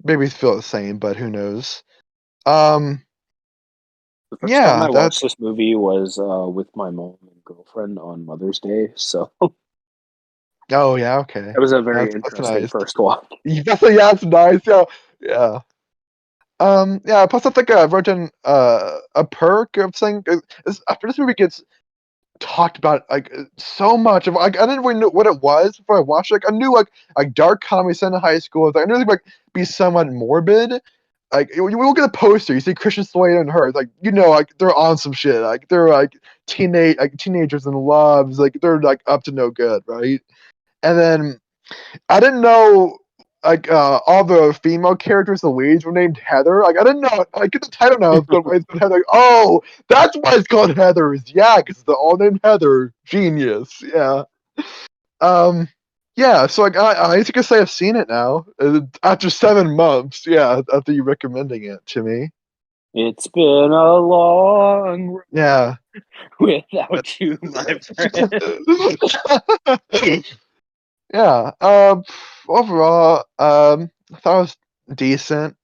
A: maybe feel the same, but who knows?
B: The first
A: Yeah,
B: time I watched this movie was with my mom and girlfriend on Mother's Day. So.
A: Oh yeah, okay.
B: It was a very
A: That's
B: interesting
A: nice.
B: first watch.
A: Yeah, that's nice. Yeah. Yeah. Plus, I think I wrote in a perk of saying after this movie gets talked about so much. I didn't really know what it was before I watched it. I knew like dark comedy set in high school. I knew it would be somewhat morbid. You look at the poster, you see Christian Slater and her. They're on some shit. They're teenagers in love. They're up to no good, right? And then I didn't know all the female characters, the leads were named Heather. I didn't know. I get the title now. It's called Heather. Oh, that's why it's called Heathers. Yeah, because they're all named Heather. Genius. Yeah. Yeah. So I guess you could say I've seen it now after 7 months. Yeah, after you recommending it to me.
B: It's been a long road
A: Yeah.
B: without you, my friend.
A: Yeah. Overall, I thought it was decent.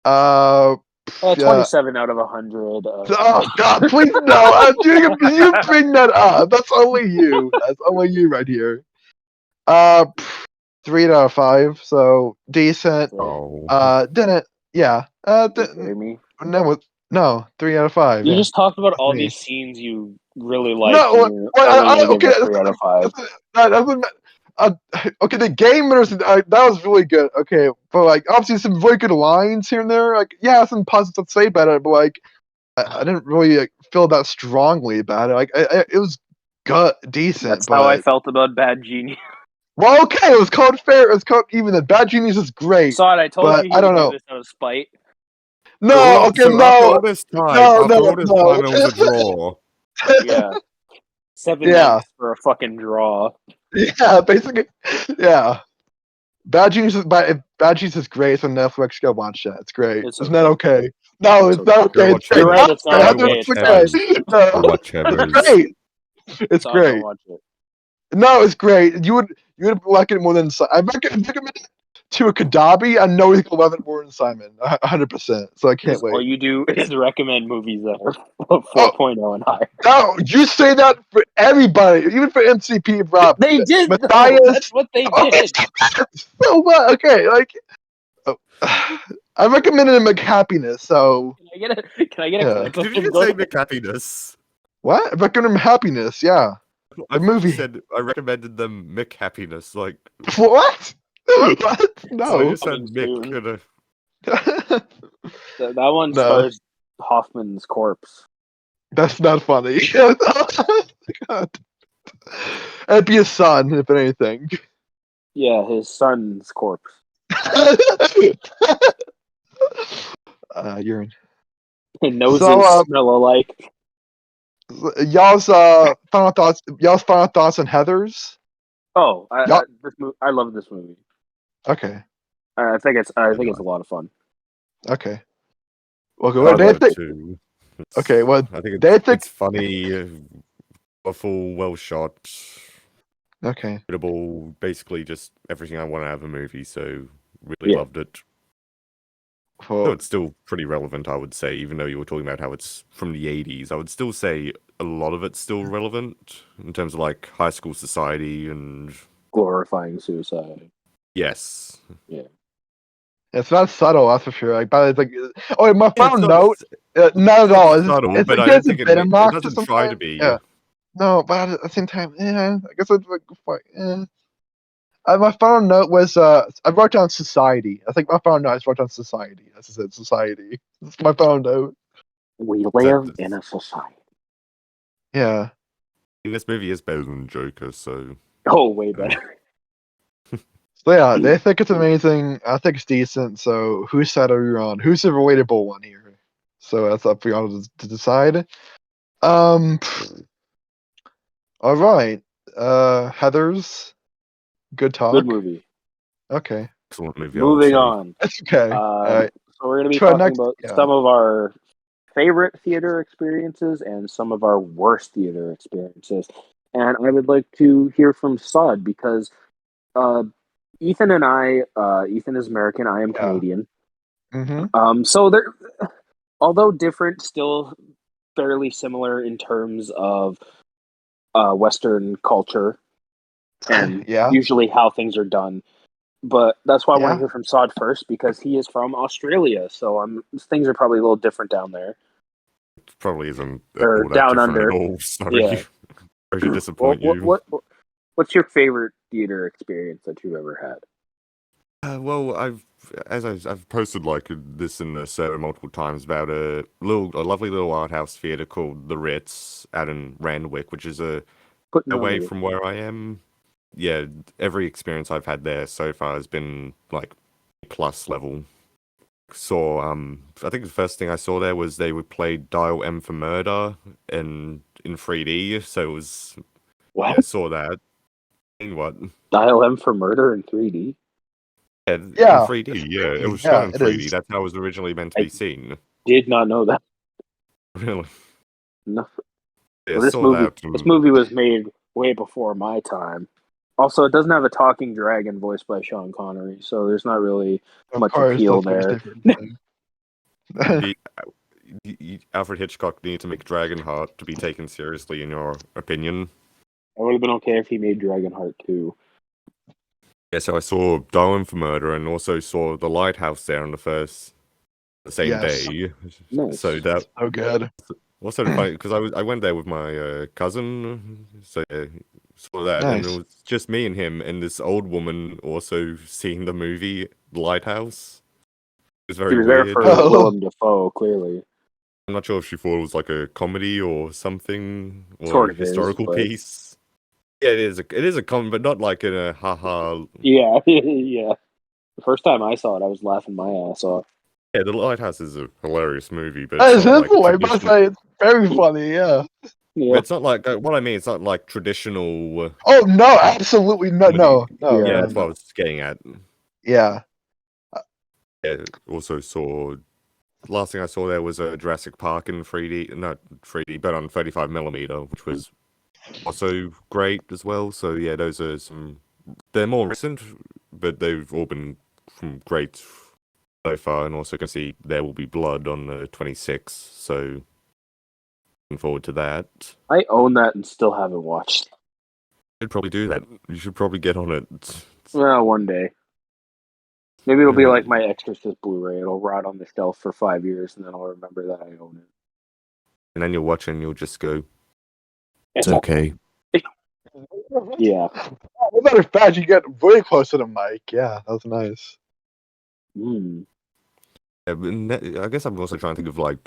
B: 27 out of 100.
A: Oh God! Please no! You bring that up. That's only you. That's only you right here. 3 out of 5. So decent.
C: Oh.
A: Didn't. Yeah. No. 3 out of 5.
B: You
A: yeah.
B: just talked about all these scenes you really like.
A: No. Okay.
B: Give it 3 out of 5.
A: Okay, the game that was really good. Okay, but obviously some really good lines here and there. Yeah, some positive to say about it, but I didn't really feel that strongly about it. It was good, decent.
B: That's how I felt about Bad Genius.
A: Well, okay, it was called fair. It was called even. The Bad Genius is great.
B: Sorry, I told you.
A: I don't know.
B: This out of spite.
A: No, okay, no.
C: After all this time, it was a draw.
B: Yeah. 7 minutes for a fucking draw.
A: Yeah, basically. Yeah. Bad Genius is great. So Netflix, go watch that. It's great. Isn't that okay? No, it's not okay. It's great.
B: You're right, it's not okay.
A: It's great. It's great. No, it's great. You would like it more than I recommend it to a Kadabi. I know he's gonna love it more than Simon, 100%. So I can't wait.
B: All you do is recommend movies that are 4.0 and higher.
A: No, you say that for everybody, even for MCP Rob.
B: They did.
A: Matthias.
B: That's what they did.
A: So what? Okay, I recommended him McHappiness. So
B: can I get a clip?
C: Did you just say McHappiness?
A: What? I recommended him Happiness. Yeah.
C: I recommended them McHappiness.
A: What? What? No.
C: So I just said Mick.
B: That one stars Hoffman's corpse.
A: That's not funny. God. It'd be his son, if anything.
B: Yeah, his son's corpse.
A: Urine.
B: Noses smell alike.
A: Y'all's final thoughts on Heathers?
B: Oh, I love this movie.
A: Okay.
B: I think it's a lot of fun.
A: Okay. Well, what do they think? Okay, well,
C: I think it's funny, full, well shot.
A: Okay.
C: Incredible, basically just everything I want out of a movie. So really loved it. So it's still pretty relevant, I would say, even though you were talking about how it's from the 80s. I would still say a lot of it's still relevant in terms of high school society and
B: glorifying suicide.
C: Yes.
B: Yeah.
A: It's not subtle, that's for sure. My final note. Not at all.
C: subtle,
A: It's
C: but
A: like
C: I don't
A: it's a
C: think it
A: bit
C: it
A: obnoxious
C: doesn't try to
A: sometimes.
C: be.
A: Yeah. No, but at the same time, I guess it's like, my final note was I wrote down society. I think my final note I wrote down society. As I said, society. That's my final note.
B: We live in a society.
A: Yeah.
C: This movie is better than Joker, so
B: Oh, way better.
A: So yeah, they think it's amazing. I think it's decent. So whose side are you on? Who's the relatable one here? So that's up for y'all to decide. All right. Heather's good talk.
B: Good movie.
A: Okay.
C: excellent movie.
B: Moving
C: I would
B: on.
A: That's okay.
B: So we're going to be
A: Try
B: talking
A: next-
B: about
A: yeah.
B: some of our favorite theater experiences and some of our worst theater experiences. And I would like to hear from Sod because Ethan and I, Ethan is American, I am Canadian.
A: Mm-hmm.
B: So they're, although different, still fairly similar in terms of Western culture and
A: Yeah.
B: usually how things are done. But that's why I want
A: Yeah.
B: to hear from Sod first because he is from Australia, so things are probably a little different down there.
C: It probably isn't
B: Or
C: all that
B: down
C: different
B: under.
C: at all. Sorry,
B: Yeah.
C: I should disappoint you.
B: What's your favorite theater experience that you've ever had?
C: Well, I've posted like this in the server multiple times about a lovely little art house theater called the Ritz out in Randwick, which is away from where I am. Yeah, every experience I've had there so far has been like plus level. I think the first thing I saw there was they would play Dial M for Murder in 3D. So it was
B: What?
C: Yeah, saw that. What?
B: Dial M for Murder in 3D?
C: Yeah, in 3D. Yeah, it was shot in 3D. That's how it was originally meant to be seen.
B: Did not know that.
C: Really?
B: No.
C: Yeah,
B: Well, this movie was made way before my time. Also, it doesn't have a talking dragon voiced by Sean Connery, so there's not really much appeal there.
C: Alfred Hitchcock needed to make Dragonheart to be taken seriously, in your opinion.
B: It would have been okay if he made Dragonheart too.
C: Yeah, so I saw Darwin for Murder and also saw The Lighthouse there on the same day.
B: Nice.
C: So that
A: good.
C: was sort of funny because I went there with my cousin, so saw that, and it was just me and him and this old woman also seeing the movie The Lighthouse. It was very weird.
B: There for Willem Dafoe, clearly.
C: I'm not sure if she thought it was like a comedy or something, or
B: sort of
C: a historical piece. Yeah, it is a comedy, but not like in a haha.
B: Yeah, yeah. The first time I saw it, I was laughing my ass off.
C: Yeah, The Lighthouse is a hilarious movie, but
A: it's very funny. Yeah.
C: But it's not like what I mean. It's not like traditional.
A: Oh no, absolutely no.
C: Yeah, that's what I was getting at.
A: Yeah.
C: Yeah. Also saw. Last thing I saw there was a Jurassic Park in 3D, not 3D, but on 35mm, which was also great as well. So yeah, those are some. They're more recent, but they've all been great so far. And also can see There Will Be Blood on the 26th. So looking forward to that.
B: I own that and still haven't watched.
C: You should probably do that. You should probably get on it.
B: Well, one day. Maybe it'll be like my Exorcist Blu-ray. It'll rot on the shelf for 5 years, and then I'll remember that I own it.
C: And then you'll watch it and you'll just go, it's okay.
B: Yeah.
A: As a matter of fact, you get really close to the mic. Yeah, that was nice.
C: Yeah, I guess I'm also trying to think of like,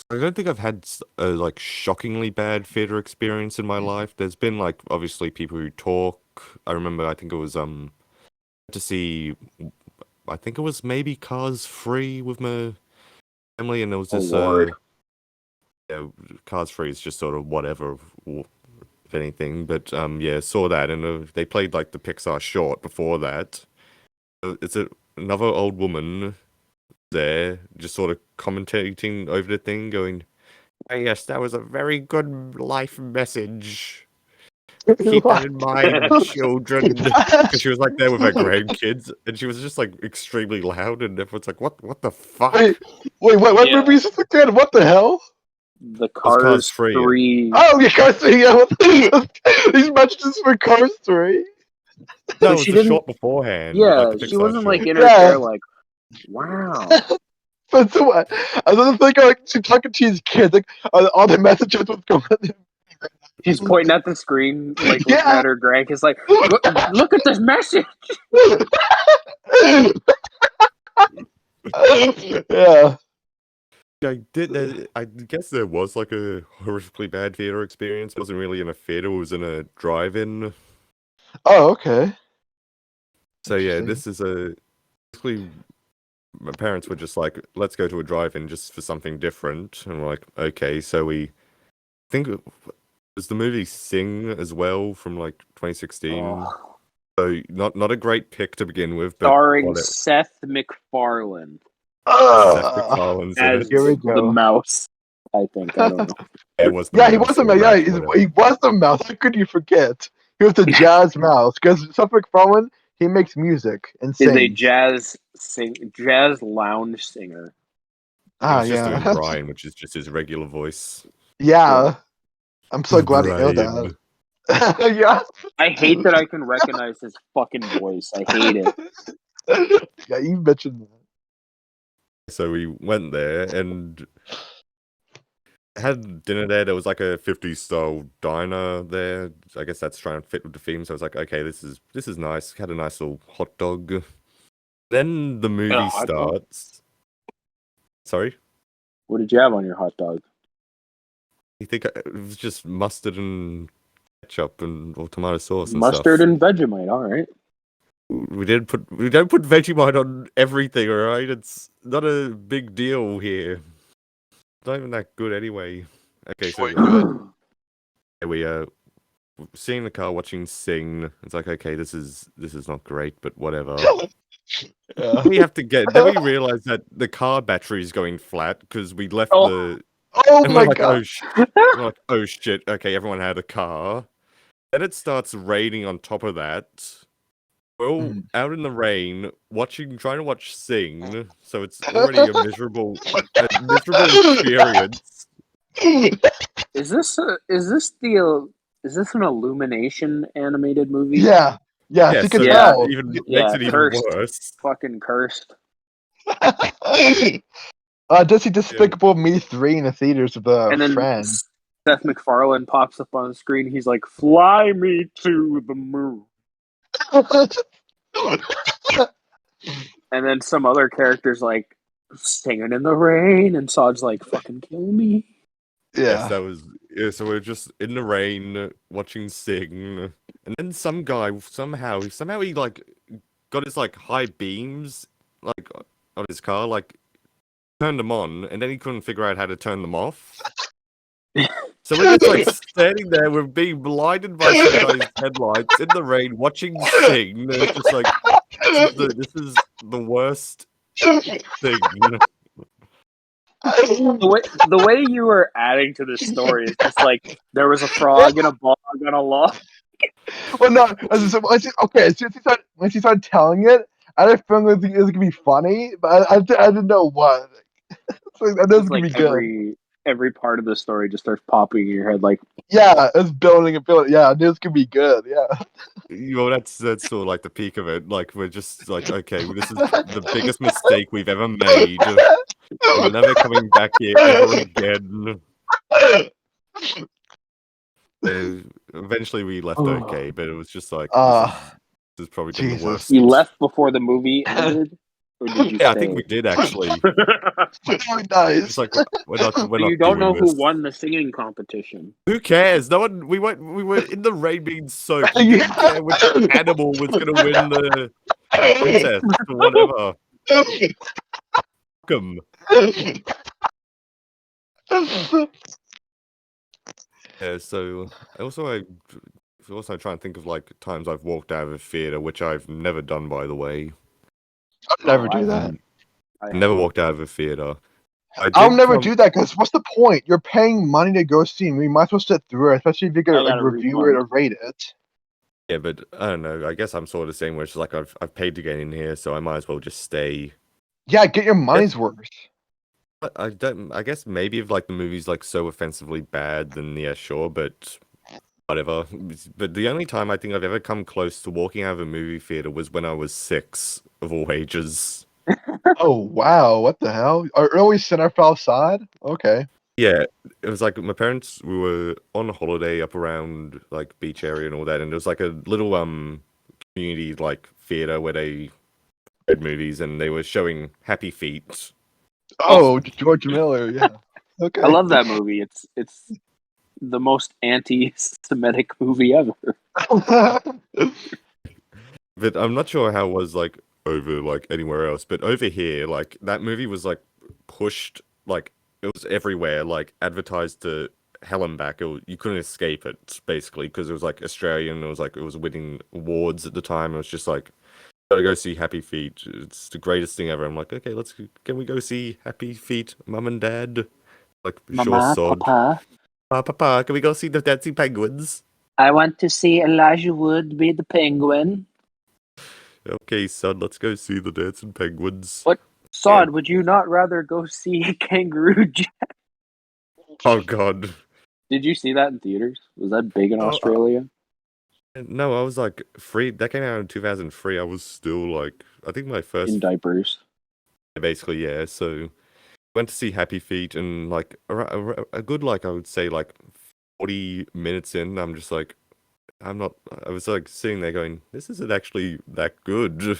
C: I don't think I've had a like shockingly bad theater experience in my life. There's been like obviously people who talk. I remember I think it was to see, I think it was maybe Cars 3 with my family, and there was this yeah, Cars 3 is just sort of whatever, if anything. But yeah, saw that, and they played like the Pixar short before that. It's another old woman there, just sort of commentating over the thing, going, "Oh yes, that was a very good life message. Keep that in mind, children." Because she was like there with her grandkids, and she was just like extremely loud, and everyone's like, "What the fuck?"
A: Wait, what movie is this again? What the hell?
B: The Cars 3.
A: Oh, yeah, Cars 3. Yeah, these matches for Cars 3.
C: No, it was the shot beforehand.
B: Yeah,
C: like
B: she wasn't
C: shot.
B: like in her chair like, wow.
A: But so what? I was thinking like she's talking to his kids, like all the messages was going.
B: She's pointing at the screen, like looking
A: Yeah.
B: at her Greg. Is like, look at this message.
A: Yeah.
C: I guess there was like a horrifically bad theater experience. It wasn't really in a theater; it was in a drive-in.
A: Oh, okay.
C: So yeah,
A: Interesting.
C: this is basically my parents were just like, "Let's go to a drive-in just for something different," and we're like, "Okay." So we think it was the movie Sing as well from like 2016.
B: Oh.
C: So not a great pick to begin with, but
B: Starring Seth MacFarlane
C: Seth MacFarlane's in
B: as
C: it.
A: Here we
B: the
A: go.
B: mouse. I think, I don't know.
C: It was the
A: Yeah, he
C: mouse,
A: was the
C: or
A: mouse. Yeah,
C: rat, whatever.
A: he was the mouse. How could you forget? He was the jazz mouse. Because Seth MacFarlane, he makes music and
B: Is a
A: sings.
B: jazz lounge singer.
A: Ah,
C: He's just doing
A: yeah.
C: Brian, which is just his regular voice.
A: Yeah. I'm so glad you know
C: Brian.
A: that. Yeah.
B: I hate that I can recognize his fucking voice. I hate it.
A: Yeah, you mentioned that.
C: So we went there and had dinner there. There was like a 50s style diner there. I guess that's trying to fit with the theme. So I was like, okay, this is nice. Had a nice little hot dog. Then the movie
B: hot dog?
C: starts. Sorry?
B: What did you have on your hot dog?
C: You think it was just mustard and ketchup or tomato sauce and
B: Mustard
C: stuff.
B: and Vegemite, alright.
C: We don't put Vegemite on everything, alright? It's not a big deal here. It's not even that good anyway. Okay, so we seeing the car, watching Sing. It's like, okay, this is not great, but whatever.
A: Yeah.
C: We have to then we realize that the car battery is going flat because we left
A: Oh
C: and
A: my
C: we're like,
A: god.
C: we're like, oh shit, okay, everyone had a car. Then it starts raining on top of that. We're all out in the rain, trying to watch Sing, so it's already a miserable experience.
B: Is this an Illumination animated movie?
A: Yeah. Yeah,
C: Yeah,
A: you can
C: so
A: tell.
C: that even makes it even
B: cursed.
C: worse.
B: Fucking cursed.
A: Does he Despicable Me 3 in the theaters with a
B: And then
A: friend?
B: Seth MacFarlane pops up on the screen. He's like, "Fly me to the moon." And then some other character's like singing in the rain, and Sod's like, "Fucking kill me."
C: Yes,
A: Yeah.
C: so we're just in the rain watching Sing, and then some guy somehow he like got his like high beams like on his car, like turned them on, and then he couldn't figure out how to turn them off. So we're just like standing there, we're being blinded by some guy's headlights in the rain, watching Sing. And it's just like this is the worst thing.
B: The way you were adding to this story is just like there was a frog in a bog on a log.
A: Well, no. Once he started telling it, I had a feeling it was gonna be funny, but I didn't know what. So I know it's gonna be good.
B: Every part of the story just starts popping in your head, like,
A: Yeah, it's building and building. Yeah, I knew it's gonna be good. Yeah.
C: Well, that's sort of like the peak of it. Like we're just like, okay, this is the biggest mistake we've ever made. We're never coming back here ever again. Eventually, we left okay, but it was just like this is probably been the worst.
B: You left before the movie ended, or did you?
C: Yeah,
B: stay?
C: I think we did actually.
A: Nice.
C: It's like we're not
B: you don't know
C: this.
B: who won the singing competition.
C: Who cares? No one. We were in the rain being soaked. We didn't care which animal was gonna win the contest or whatever. Welcome. Yeah. So I also try and think of like times I've walked out of a theater, which I've never done, by the way.
A: I'll never do that.
C: I never walked out of a theater.
A: I'll never do that because what's the point? You're paying money to go see a movie. You might as well sit through it, especially if you're gonna like, review it or rate it.
C: Yeah, but I don't know. I guess I'm sort of the same way. It's like I've paid to get in here, so I might as well just stay.
A: Yeah, get your money's worth.
C: I don't. I guess maybe if like the movie's like so offensively bad, then yeah, sure. But whatever. But the only time I think I've ever come close to walking out of a movie theater was when I was 6, of all ages.
A: Oh wow, what the hell? Our early cinephile side? Okay.
C: Yeah, it was like my parents, we were on holiday up around like beach area and all that, and there was like a little community like theater where they showed movies and they were showing Happy Feet.
A: Oh, George Miller, yeah.
B: I
A: Okay.
B: love that movie. It's the most anti-Semitic movie ever.
C: But I'm not sure how it was like over like anywhere else, but over here, like that movie was like pushed, like it was everywhere, like advertised to hell and back. You couldn't escape it basically because it was like Australian. It was like it was winning awards at the time. It was just like gotta go see Happy Feet. It's the greatest thing ever. I'm like, okay, can we go see Happy Feet, Mum and Dad? Like, sure,
B: Mama,
C: sod.
B: Papa,
C: Papa, can we go see the Dancing Penguins?
B: I want to see Elijah Wood be the penguin.
C: Okay, son, let's go see the Dancing Penguins.
B: What? Sod, would you not rather go see Kangaroo Jack?
C: Oh God.
B: Did you see that in theaters? Was that big in Australia?
C: No, I was like 3. That came out in 2003. I was still like, I think my first.
B: In diapers.
C: Basically, yeah. So went to see Happy Feet, and like a good like I would say like 40 minutes in, I'm just like, I'm not. I was like sitting there going, this isn't actually that good.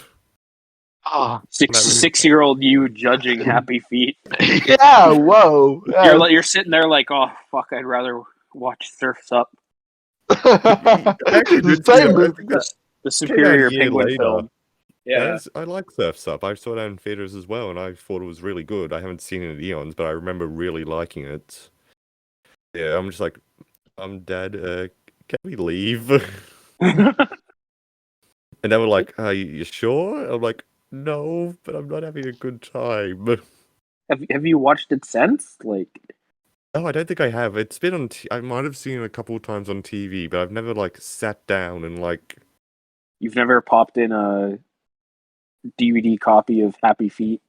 A: Ah,
B: 6-year-old you judging Happy Feet.
A: yeah, whoa.
B: You're sitting there like, oh fuck, I'd rather watch Surf's Up. The superior penguin film. Yeah,
C: I like Surf's Up. I saw that in theaters as well, and I thought it was really good. I haven't seen it in eons, but I remember really liking it. Yeah, I'm just like, Dad, can we leave? And they were like, you sure? I'm like, no, but I'm not having a good time.
B: Have you watched it since? Like,
C: No, I don't think I have. It's been on. I might have seen it a couple of times on TV, but I've never like sat down and like.
B: you've never popped in a DVD copy of Happy Feet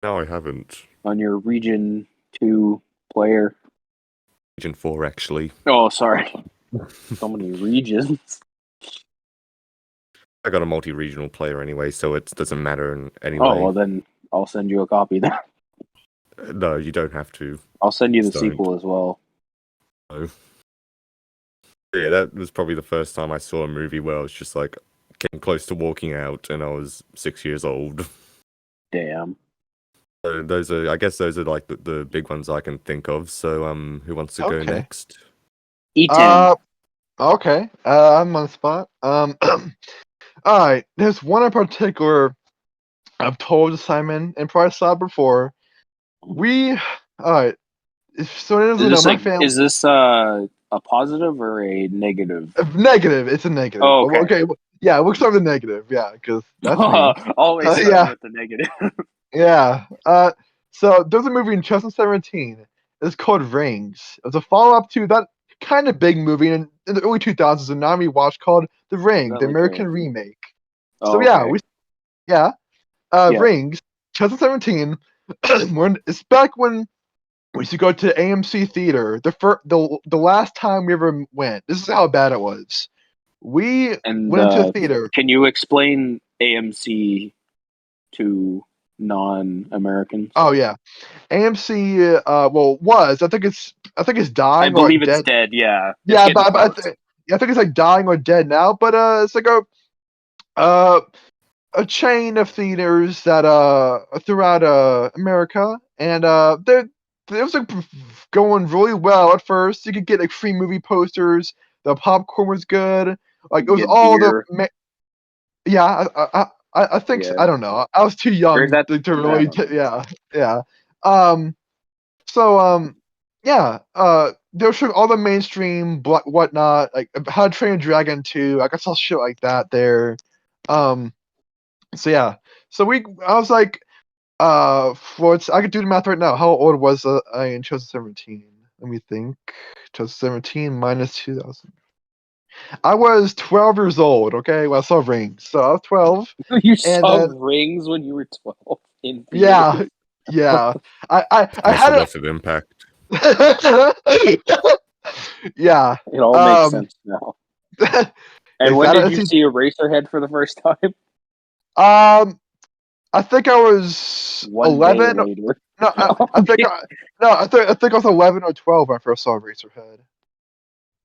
C: No, I haven't.
B: on your Region 2 player?
C: Region 4, actually.
B: Oh, sorry. So many regions.
C: I got a multi-regional player anyway, so it doesn't matter anyway.
B: Oh, well then I'll send you a copy then.
C: No, you don't have to.
B: I'll send you the
C: Just don't.
B: sequel as well.
C: No. Yeah, that was probably the first time I saw a movie where I was just like getting close to walking out, and I was 6 years old.
B: Damn.
C: So I guess those are like the big ones I can think of. So who wants to go
A: Okay.
C: next?
B: Ethan.
A: Okay. I'm on the spot. Alright, there's one in particular I've told Simon and probably saw before. Alright. So it is my family.
B: Is this a positive or a negative?
A: Negative. It's a negative.
B: Oh, okay.
A: Yeah, we'll start with the negative. Yeah, because that's me.
B: Always start
A: yeah.
B: with the negative.
A: Yeah. So there's a movie in 2017. It's called Rings. It was a follow-up to that kind of big movie in the early 2000s, a non-rewatch called The Ring, the American remake.
B: Oh,
A: So yeah,
B: okay.
A: Rings, 2017. It's back when we used to go to AMC theater. The last time we ever went. This is how bad it was. We went into a theater.
B: Can you explain AMC to non-Americans?
A: Oh yeah, AMC. Was I think it's dying.
B: I believe
A: or
B: it's
A: dead.
B: Yeah.
A: Yeah, but I think it's like dying or dead now. But it's like a chain of theaters that throughout America, and it was like going really well at first. You could get like free movie posters. The popcorn was good. Like it was all beer. Yeah, I think so. I don't know. I was too young to really. Yeah. They'll show all the mainstream whatnot, like How to Train Your Dragon 2. I guess I'll shit like that there. So yeah. So I was like, I could do the math right now. How old was I in 2017? Let me think. 2017 minus 2000. I was 12 years old, okay, when I saw Rings. So I was 12.
B: You saw Rings when you were 12?
A: Yeah. I had
C: a massive impact.
A: Yeah.
B: It all makes sense now. And when did you see Eraserhead for the first time?
A: I think I was
B: One day
A: 11.
B: later.
A: No, I think I was 11 or 12 when I first saw Eraserhead.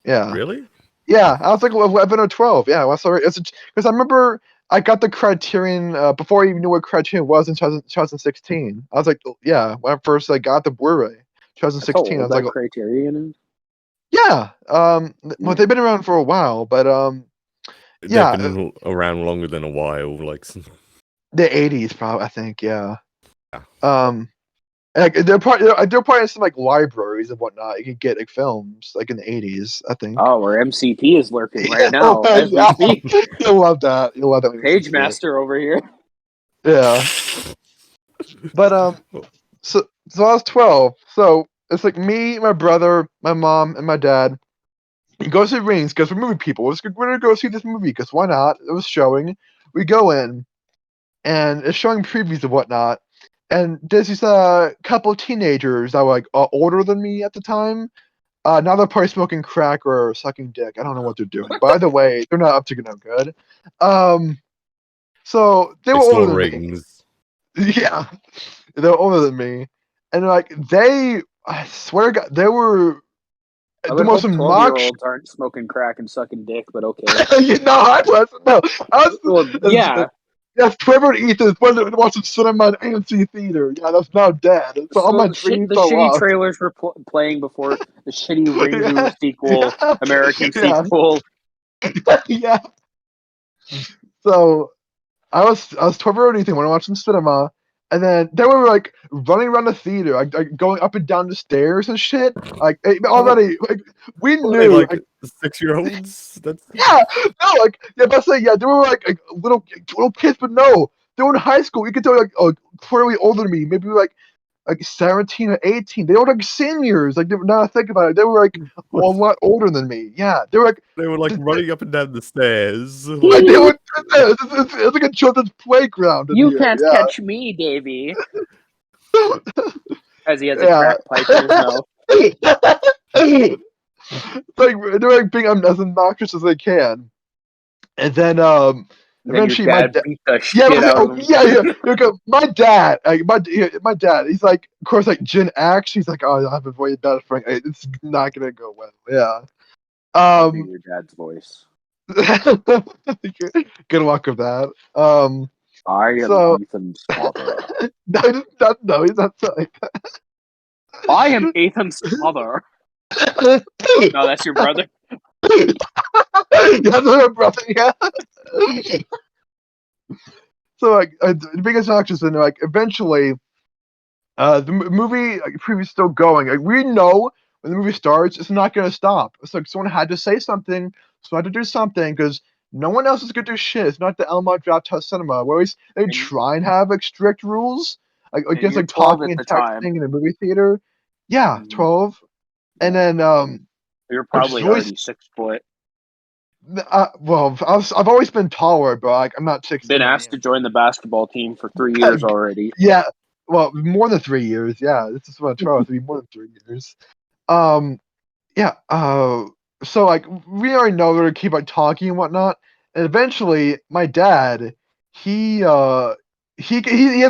A: Yeah.
C: Really?
A: Yeah, I was like 11 or 12. Yeah, I saw it. Because I remember I got the Criterion before I even knew what Criterion was in 2016. I was like, yeah, when I first got the Blu-ray,
B: That's how
A: 2016. I
B: old
A: was
B: that
A: like,
B: Criterion is.
A: yeah. Well, they've been around for a while, but
C: They've
A: yeah,
C: been around longer than a while. Like,
A: the 80s probably. I think, yeah.
C: Yeah.
A: Like they're probably in some like libraries and whatnot. You could get like films like in the 80s. I think.
B: Oh, where MCP is lurking right
A: Yeah,
B: now as we
A: yeah.
B: speak.
A: You'll love that. You'll love that. when you
B: Page
A: see it.
B: Master over here.
A: Yeah. But so I was 12. So it's like me, my brother, my mom, and my dad. We go to Rings because we're movie people. We're gonna go see this movie because why not? It was showing. We go in, and it's showing previews and whatnot. And there's these couple of teenagers that were like older than me at the time. Now they're probably smoking crack or sucking dick. I don't know what they're doing. By the way, they're not up to no good. So they were older than me.
C: Rings.
A: Yeah, they were older than me, and like I swear to God, they were
B: I
A: the
B: would
A: most
B: hope
A: obnoxious.
B: 12-year-olds aren't smoking crack and sucking dick, but okay.
A: I wasn't. No, I was.
B: Well, yeah.
A: Yes, Trevor and Ethan went to watch some cinema in AMC theater. Yeah, that's not dead. So all my dreams
B: The
A: are
B: shitty
A: lost.
B: trailers were playing before the shitty Ringu
A: Yeah.
B: sequel, American
A: Yeah.
B: sequel.
A: Yeah. So I was 12 or anything when I watched some cinema, and then they were like running around the theater, like going up and down the stairs and shit. Like already, like we knew,
C: like 6-year-olds. That's
A: yeah, no, like yeah, but say yeah, they were like little kids, but no, they were in high school. You could tell like clearly older than me, maybe like 17 or 18. They were like seniors. Like now I think about it, they were like a lot older than me. Yeah, they were like
C: running up and down the stairs.
A: like they were. It's like a children's playground.
B: You
A: here.
B: can't
A: Yeah.
B: catch me, Davy. As he has a
A: Yeah.
B: crack pipe in his mouth.
A: It's like they're like being as obnoxious as they can, and then eventually
B: your dad beat the shit out of him.
A: My dad, my dad, he's like, of course, like Gen X. He's like, oh, I have a way better friend. It's not gonna go well. Yeah.
B: Your dad's voice.
A: Good luck with that.
B: I am Ethan's father.
A: No, he's not saying that.
B: I am Ethan's father. No, that's your brother.
A: That's my brother. Yeah. So like the biggest obnoxious, and like eventually, the movie preview is still going. Like we know when the movie starts, it's not gonna stop. It's like someone had to say something, someone had to do something because no one else is gonna do shit. It's not the Elmont Draft House Cinema where they try and have like strict rules, like against like talking and texting in a movie theater. Yeah, 12, and then
B: you're probably already 6 foot.
A: Well, I've always been taller, but like I'm not 6.
B: Been asked to join the basketball team for 3 years already.
A: Yeah, well, more than 3 years. Yeah, this is what I'm trying to be more than 3 years. Yeah. So like we already know they're gonna keep like talking and whatnot, and eventually my dad, he has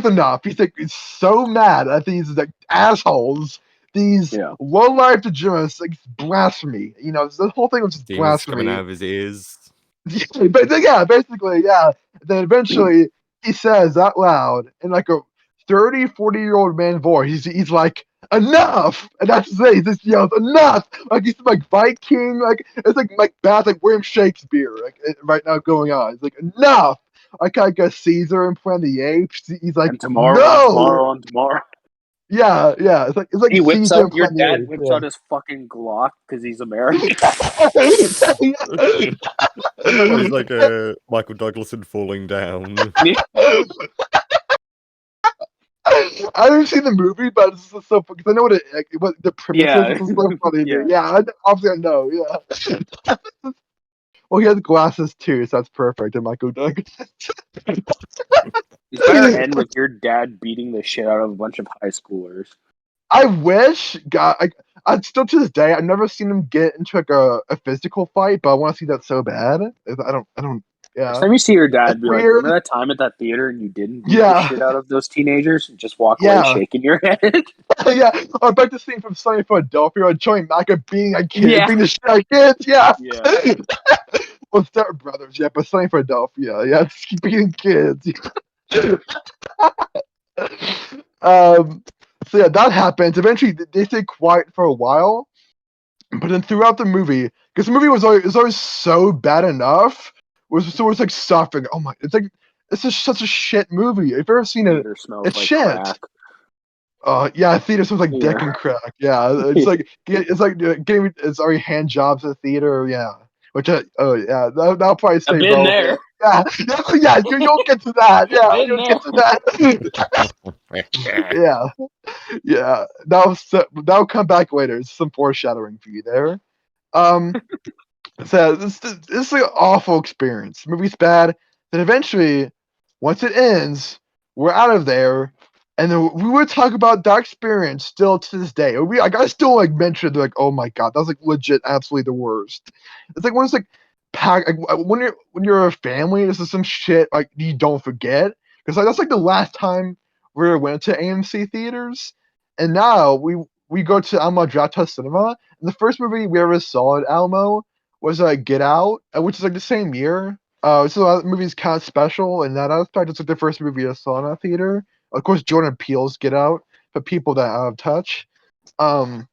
A: enough. He's like so mad at these like assholes. These low life degenerates, like blasphemy. You know, the whole thing was just blasphemy
C: coming out of his ears.
A: But yeah, basically, yeah. Then eventually he says out loud in like a 30, 40-year-old man voice, he's like, enough! And that's it. He just yells, enough! Like he's like Viking, like it's like bad like William Shakespeare, like right now going on. It's like enough! I can't get Caesar and Planet of the Apes. He's like,
B: and tomorrow,
A: no!
B: and tomorrow.
A: Yeah. It's like
B: he whips
A: Caesar
B: out your dad whips out his fucking Glock because he's American.
C: He's like Michael Douglason falling down.
A: I haven't seen the movie, but it's just so because I know what the premise is. It's so funny. Yeah, obviously I know. Yeah. Well, he has glasses too, so that's perfect. And Michael Douglas.
B: You better end with your dad beating the shit out of a bunch of high schoolers.
A: I wish, God, I still to this day, I've never seen him get into like a physical fight, but I want to see that so bad. I don't. Yeah.
B: Next time you see your dad,
A: It's
B: be like,
A: weird.
B: remember that time at that theater and you didn't beat the
A: Yeah.
B: shit out of those teenagers? And just walk away
A: Yeah.
B: shaking your head.
A: Yeah. I bet the scene from Sunny Philadelphia or Joey Maca being a kid,
B: Yeah.
A: being the shit out of kids. Yeah.
B: Yeah.
A: Well, Step Brothers, yeah, but Sunny Philadelphia, yeah, it's beating kids. So yeah, that happens. Eventually, they stay quiet for a while, but then throughout the movie, because the movie was always so bad enough, was like suffering. Oh my, it's like it's just such a shit movie. If you've ever seen it,
B: Theater smells
A: it's
B: like
A: shit.
B: crack.
A: Yeah, theater smells like dick
B: Yeah.
A: and crack. Yeah, it's like getting sorry hand jobs at theater. Yeah, which oh yeah, that'll probably stay
B: I've been
A: relevant.
B: there.
A: Yeah, yeah, you'll get to that. Yeah,
B: Been
A: you'll
B: there.
A: get to that. Yeah, that'll come back later. It's some foreshadowing for you there. So this is an awful experience. The movie's bad. Then eventually, once it ends, we're out of there, and then we would talk about that experience still to this day. I gotta still like mention like, oh my god, that was like legit, absolutely the worst. It's like when it's like pack like, when you're a family, this is some shit like you don't forget because like that's like the last time we went to AMC theaters, and now we go to Alamo Drafthouse Cinema, and the first movie we ever saw at Alamo was Get Out, which is like the same year. So that movie's kind of special in that aspect. It's like the first movie I saw in a theater. Of course, Jordan Peele's Get Out, for people that are out of touch. But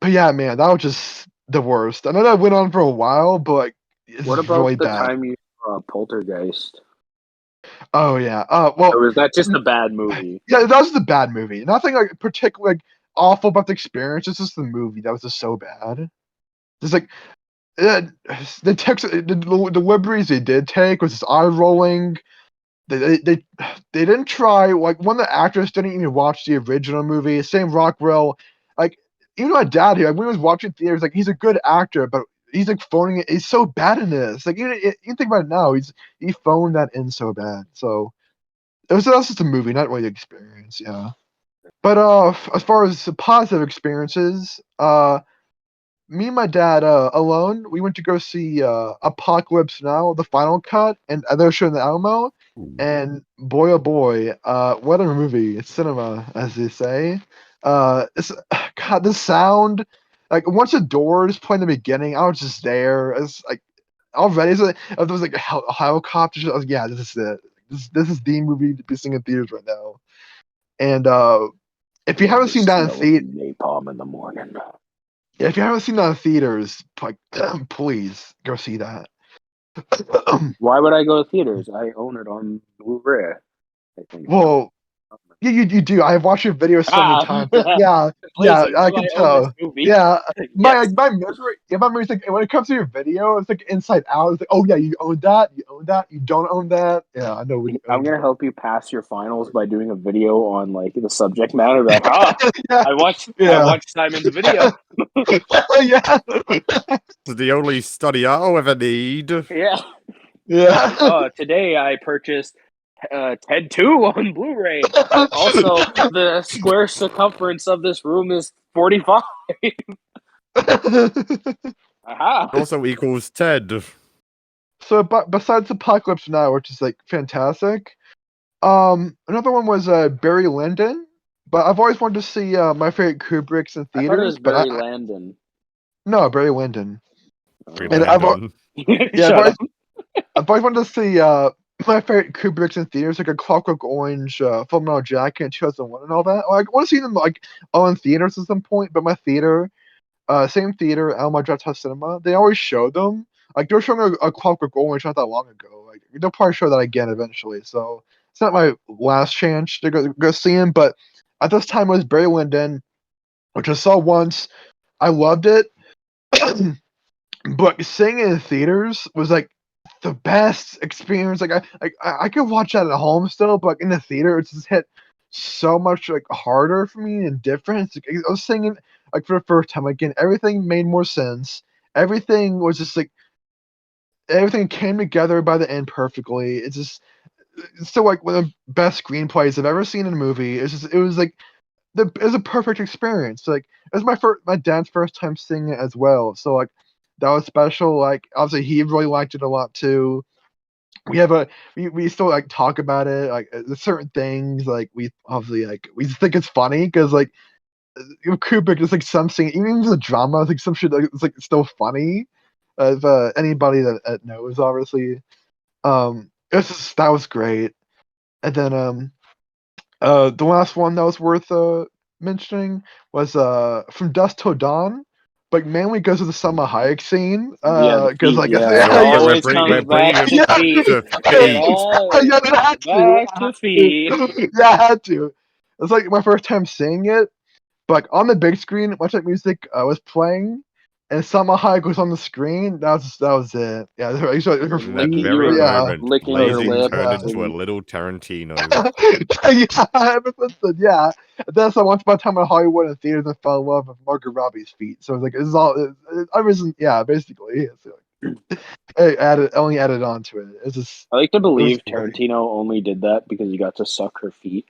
A: yeah, man, that was just the worst. I know that went on for a while, but like, it's
B: What about
A: really
B: the
A: bad.
B: time you saw Poltergeist?
A: Oh yeah. Well,
B: Or was that just a bad movie?
A: yeah, that was the bad movie. Nothing like particularly like awful about the experience. It's just the movie that was just so bad. Just like the liberties they did take was just eye rolling. They didn't try like one of the actors didn't even watch the original movie. Same Rockwell, like even my dad here, like, when he was watching theaters, like he's a good actor, but he's like phoning it. He's so bad in this. Like you think about it now, he phoned that in so bad. So that's just a movie, not really the experience. Yeah. But as far as the positive experiences, me and my dad alone, we went to go see Apocalypse Now, the final cut, and they were showing the Alamo. And boy, oh boy, what a movie! It's cinema, as they say. It's God, the sound, like once the doors play in the beginning, I was just there. It's like already, if there was like a helicopter, I was yeah, this is it. This is the movie to be seeing in theaters right now. And if you haven't seen that in theater,
B: napalm in the morning.
A: yeah, if you haven't seen that in theaters, like please go see that.
B: Why would I go to theaters? I own it on Blu-ray. I think.
A: Well, yeah, you do. I've watched your videos so many times. Yeah, I can tell. Yeah, my memory, my memory's like when it comes to your video, it's like Inside Out. It's like, oh yeah, you own that. You own that. You don't own that. Yeah, I know.
B: I'm gonna help you pass your finals by doing a video on like the subject matter. Like,
A: yeah.
B: I watched Simon's video.
A: Yeah,
C: It's the only study I'll ever need.
B: Yeah.
A: Yeah.
B: Today I purchased Ted 2 on Blu-ray. Also, the square circumference of this room is 45. Aha.
C: Also equals Ted.
A: So, but besides Apocalypse Now, which is like fantastic, another one was Barry Lyndon. But I've always wanted to see my favorite Kubrick's in theaters.
B: I thought it was Barry Lyndon.
A: No, Barry Lyndon.
C: And
A: I've always wanted to see my favorite Kubrick's in theaters, like a Clockwork Orange, Full Metal Jacket in 2001 and all that. Like, I want to see them like all in theaters at some point. But my theater, same theater, Alamo Drafthouse Cinema, they always show them. Like they were showing a Clockwork Orange not that long ago. Like they'll probably show that again eventually. So it's not my last chance to go see him. But at this time, it was Barry Lyndon, which I saw once. I loved it. But seeing it in theaters was like the best experience. Like I could watch that at home still, but in the theater it's just hit so much like harder for me and different. Like, I was singing like for the first time again. Everything made more sense. Everything was just like everything came together by the end perfectly. It's still like one of the best screenplays I've ever seen in a movie. It was like it was a perfect experience. Like it was my dad's first time seeing it as well. So like that was special. Like obviously he really liked it a lot too. we still like talk about it. Like there's certain things like we obviously like we just think it's funny because like Kubrick is like something even the drama like some shit like, it's like still funny. If anybody that knows obviously, that was great. And then the last one that was worth mentioning was from Dusk Till Dawn. Like mainly because of the Salma Hayek scene. Because like
B: it
C: Yeah, we're
B: always
C: bringing
B: comes back
C: it
B: to
A: yeah,
B: feet.
C: to
B: It
C: feet.
B: always
A: yeah, it had
B: back to
A: to.
B: feet.
A: Yeah, I had to. It's like my first time seeing it. But like, on the big screen, much like music was playing, and Salma Hayek was on the screen. That was it. Yeah, her
C: In that
B: You
C: very
B: were
A: yeah.
C: moment,
B: licking her
C: Blazing
B: lips.
C: turned into a
B: And
C: little Tarantino.
A: Yeah, listen, yeah. That's like once upon a time in Hollywood and theaters and fell in love with Margot Robbie's feet. So it's like it's all. I was yeah, basically. It's like, it only added on to it. It's just
B: I like to
A: it was
B: believe
A: great.
B: Tarantino only did that because he got to suck her feet.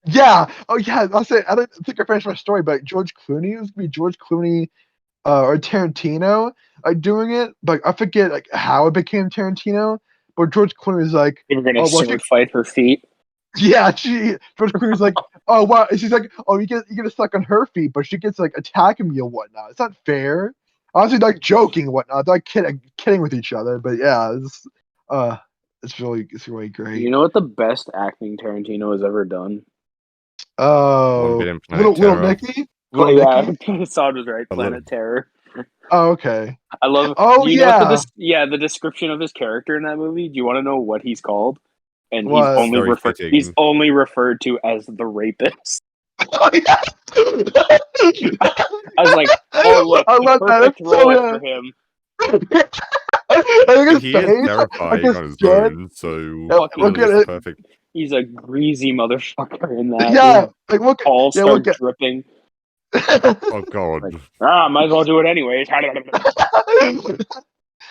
A: Yeah. Oh yeah. I'll say I don't think I finished my story, but George Clooney was gonna be George Clooney or Tarantino doing it. But I forget like how it became Tarantino. But George Clooney was like,
B: They were gonna
A: oh well, she
B: sword fight her feet.
A: yeah, George Clooney's like, oh wow, and she's like, oh you get stuck on her feet, but she gets like attacking me and whatnot. It's not fair. Obviously, like joking and whatnot, they're like kidding with each other, but yeah, uh, it's really
B: You
A: great.
B: know what the best acting Tarantino has ever done?
C: One
A: Oh,
C: bit in Planet
A: little
C: Terror.
A: Nicky,
B: Oh
A: little
B: yeah,
A: Nicky.
B: Sod was right.
C: I love
B: Planet Terror.
A: Oh okay.
B: I love.
A: Oh
B: You know what
A: yeah.
B: the description of his character in that movie? Do you want to know what he's called? And
C: It's
A: What?
C: very
B: he's
C: fitting.
B: only referred to as the rapist.
A: Oh yeah.
B: I was like, oh look,
A: I
B: the
A: love that.
B: perfect
A: It's so
B: role
A: yeah.
B: for him.
A: I think his
C: He is
A: face, like
C: terrifying
A: his
C: on his
A: skin.
C: own, so
A: Look
B: Fucking,
A: at
C: it's
A: it.
C: perfect.
B: he's a greasy motherfucker in that.
A: Yeah,
B: His
A: like look.
B: balls
A: Yeah,
B: start
A: look at.
B: dripping.
C: Oh
B: Like,
C: god.
B: might as well do it anyways.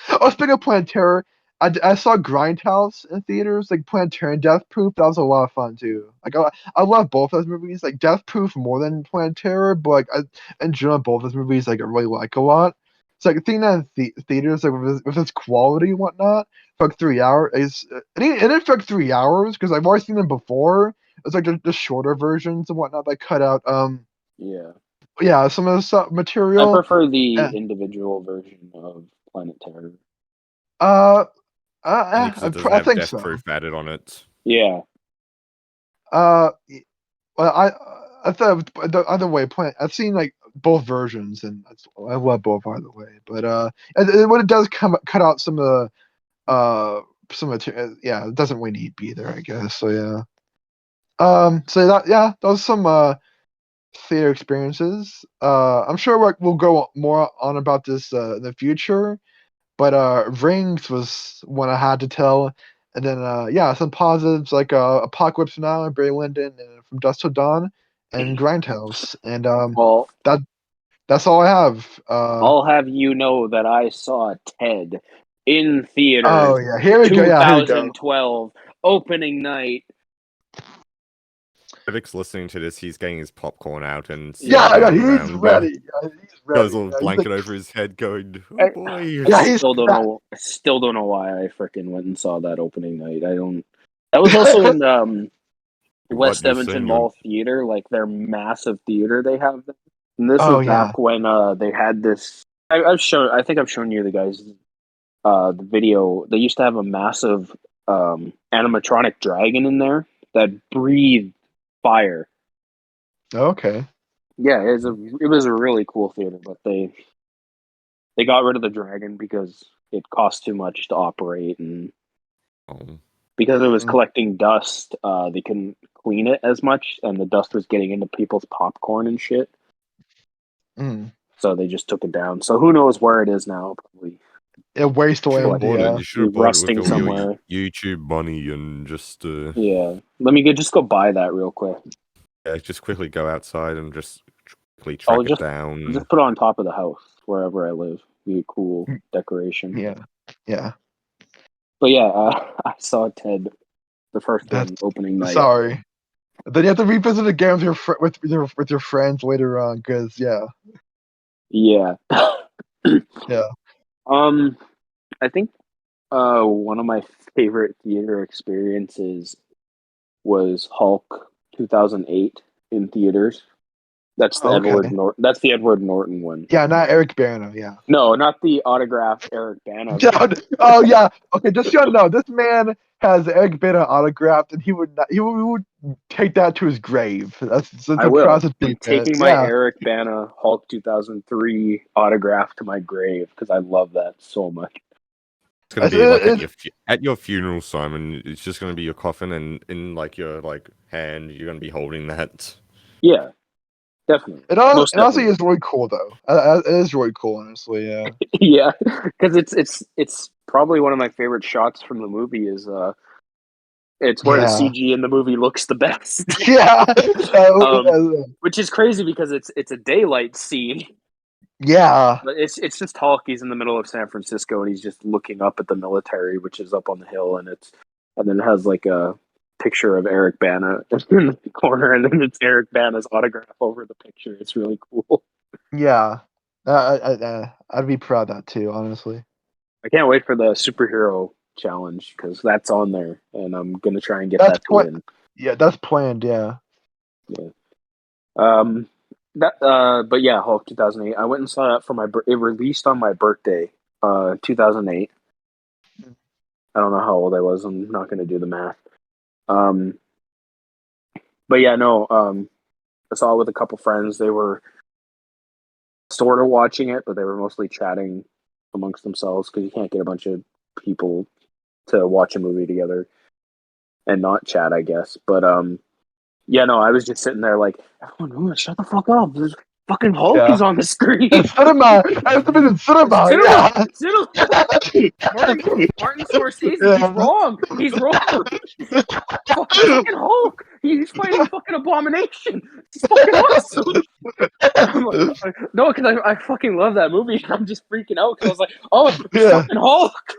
A: Oh, speaking of Planet Terror, I saw Grindhouse in theaters, like Planet Terror and Death Proof. That was a lot of fun too. Like I love both those movies. Like Death Proof more than Planet Terror, but like in general, both those movies like I really like a lot. So like seeing that in theaters, like with its quality and whatnot, for like 3 hours, it didn't for like 3 hours because I've already seen them before. It's like the shorter versions and whatnot. That cut out
B: Yeah,
A: yeah some of the
B: I
A: material.
B: prefer the
A: Uh,
B: individual version of Planet Terror.
A: uh,
C: Only because it doesn't
A: I
C: have
A: think
C: death
A: so.
C: proof added on it.
B: Yeah,
A: Uh, well, I thought the other way. I've seen like both versions, and I love both either way. But when it does cut out some material, yeah, it doesn't really need be there, I guess. So yeah. So that was some theater experiences. I'm sure we'll go more on about this in the future. But Rings was one I had to tell. And then yeah, some positives like Apocalypse Now, Barry Lyndon, and From Dusk Till Dawn, and Grindhouse. And
B: well,
A: that that's all I have.
B: I'll have you know that I saw Ted in
A: Oh
B: theaters,
A: yeah, here we go. Yeah, here we go.
B: 2012 opening night.
C: Critics listening to this, he's getting his popcorn out and
A: Yeah,
C: sitting down
A: he's
C: around.
A: ready. Yeah, he's ready.
C: Goes a little
A: Yeah, he's
C: blanket
A: like,
C: over his head, going, "Oh
B: I,
C: boy!"
A: yeah, he's
B: I still don't know why I freaking went and saw that opening night. I don't. That was also in
C: What
B: West
C: you
B: Edmonton
C: saying?
B: Mall Theater, like their massive theater they have there. And this
A: oh
B: was
A: yeah.
B: back when they had this. I think I've shown you the guys the video. They used to have a massive animatronic dragon in there that breathed fire.
A: Okay.
B: Yeah, it was a really cool theater, but they got rid of the dragon because it cost too much to operate, and
C: Oh,
B: because it was
A: Mm,
B: collecting dust, they couldn't clean it as much, and the dust was getting into people's popcorn and shit.
A: mm.
B: So they just took it down. So who knows where it is now? Probably
A: Yeah,
C: should have
A: Wasteland.
C: bought it.
A: Yeah.
C: You should have bought it with
B: rusting
C: all your
B: somewhere.
C: YouTube money and just
B: Yeah, let me just go buy that real quick.
C: yeah, just quickly go outside and just quickly
B: I'll
C: track it down.
B: just put it on top of the house wherever I live. Be a cool decoration.
A: Yeah. Yeah.
B: But yeah, I saw Ted, the first
A: That's
B: one, opening night.
A: sorry. Then you have to revisit it again with with your friends later on, because yeah,
B: Yeah.
A: yeah.
B: I think One of my favorite theater experiences was Hulk 2008 in theaters. That's the
A: Okay.
B: That's the Edward Norton one.
A: Yeah, not Eric Bana. Yeah.
B: No, not the autographed Eric Bana.
A: Oh yeah. Okay, just so you know, this man has Eric Bana autographed, and he would take that to his grave. That's
B: I
A: a
B: will.
A: process.
B: I'm taking my Eric Bana Hulk 2003 autograph to my grave because I love that so much.
C: It's gonna be like at your funeral, Simon. It's just gonna be your coffin, and in like your hand, you're gonna be holding that.
B: Yeah, definitely.
A: It honestly is really cool, though. It is really cool, honestly. Yeah.
B: Yeah, because it's probably one of my favorite shots from the movie. Is it's where the CG in the movie looks the best.
A: Yeah.
B: Which is crazy because it's a daylight scene.
A: Yeah.
B: But it's just Hulk. He's in the middle of San Francisco and he's just looking up at the military, which is up on the hill, and then it has like a picture of Eric Bana in the corner, and then it's Eric Bana's autograph over the picture. It's really cool.
A: Yeah. I'd be proud of that too, honestly.
B: I can't wait for the superhero challenge because that's on there, and I'm gonna try and get that to win.
A: Yeah, that's planned. Yeah.
B: Yeah. But yeah, Hulk 2008. I went and saw that for it released on my birthday, 2008. I don't know how old I was. I'm not going to do the math. But yeah, no. I saw it with a couple friends. They were sort of watching it, but they were mostly chatting amongst themselves because you can't get a bunch of people to watch a movie together and not chat, I guess. But yeah, no, I was just sitting there like, everyone, shut the fuck up. There's fucking Hulk is on the screen.
A: Cinema. I have to be in cinema. Yeah.
B: Martin Scorsese, he's wrong. He's wrong. Fucking Hulk. He's fighting fucking Abomination. It's fucking awesome. No, because I fucking love that movie. I'm just freaking out because I was like, oh, it's fucking Hulk.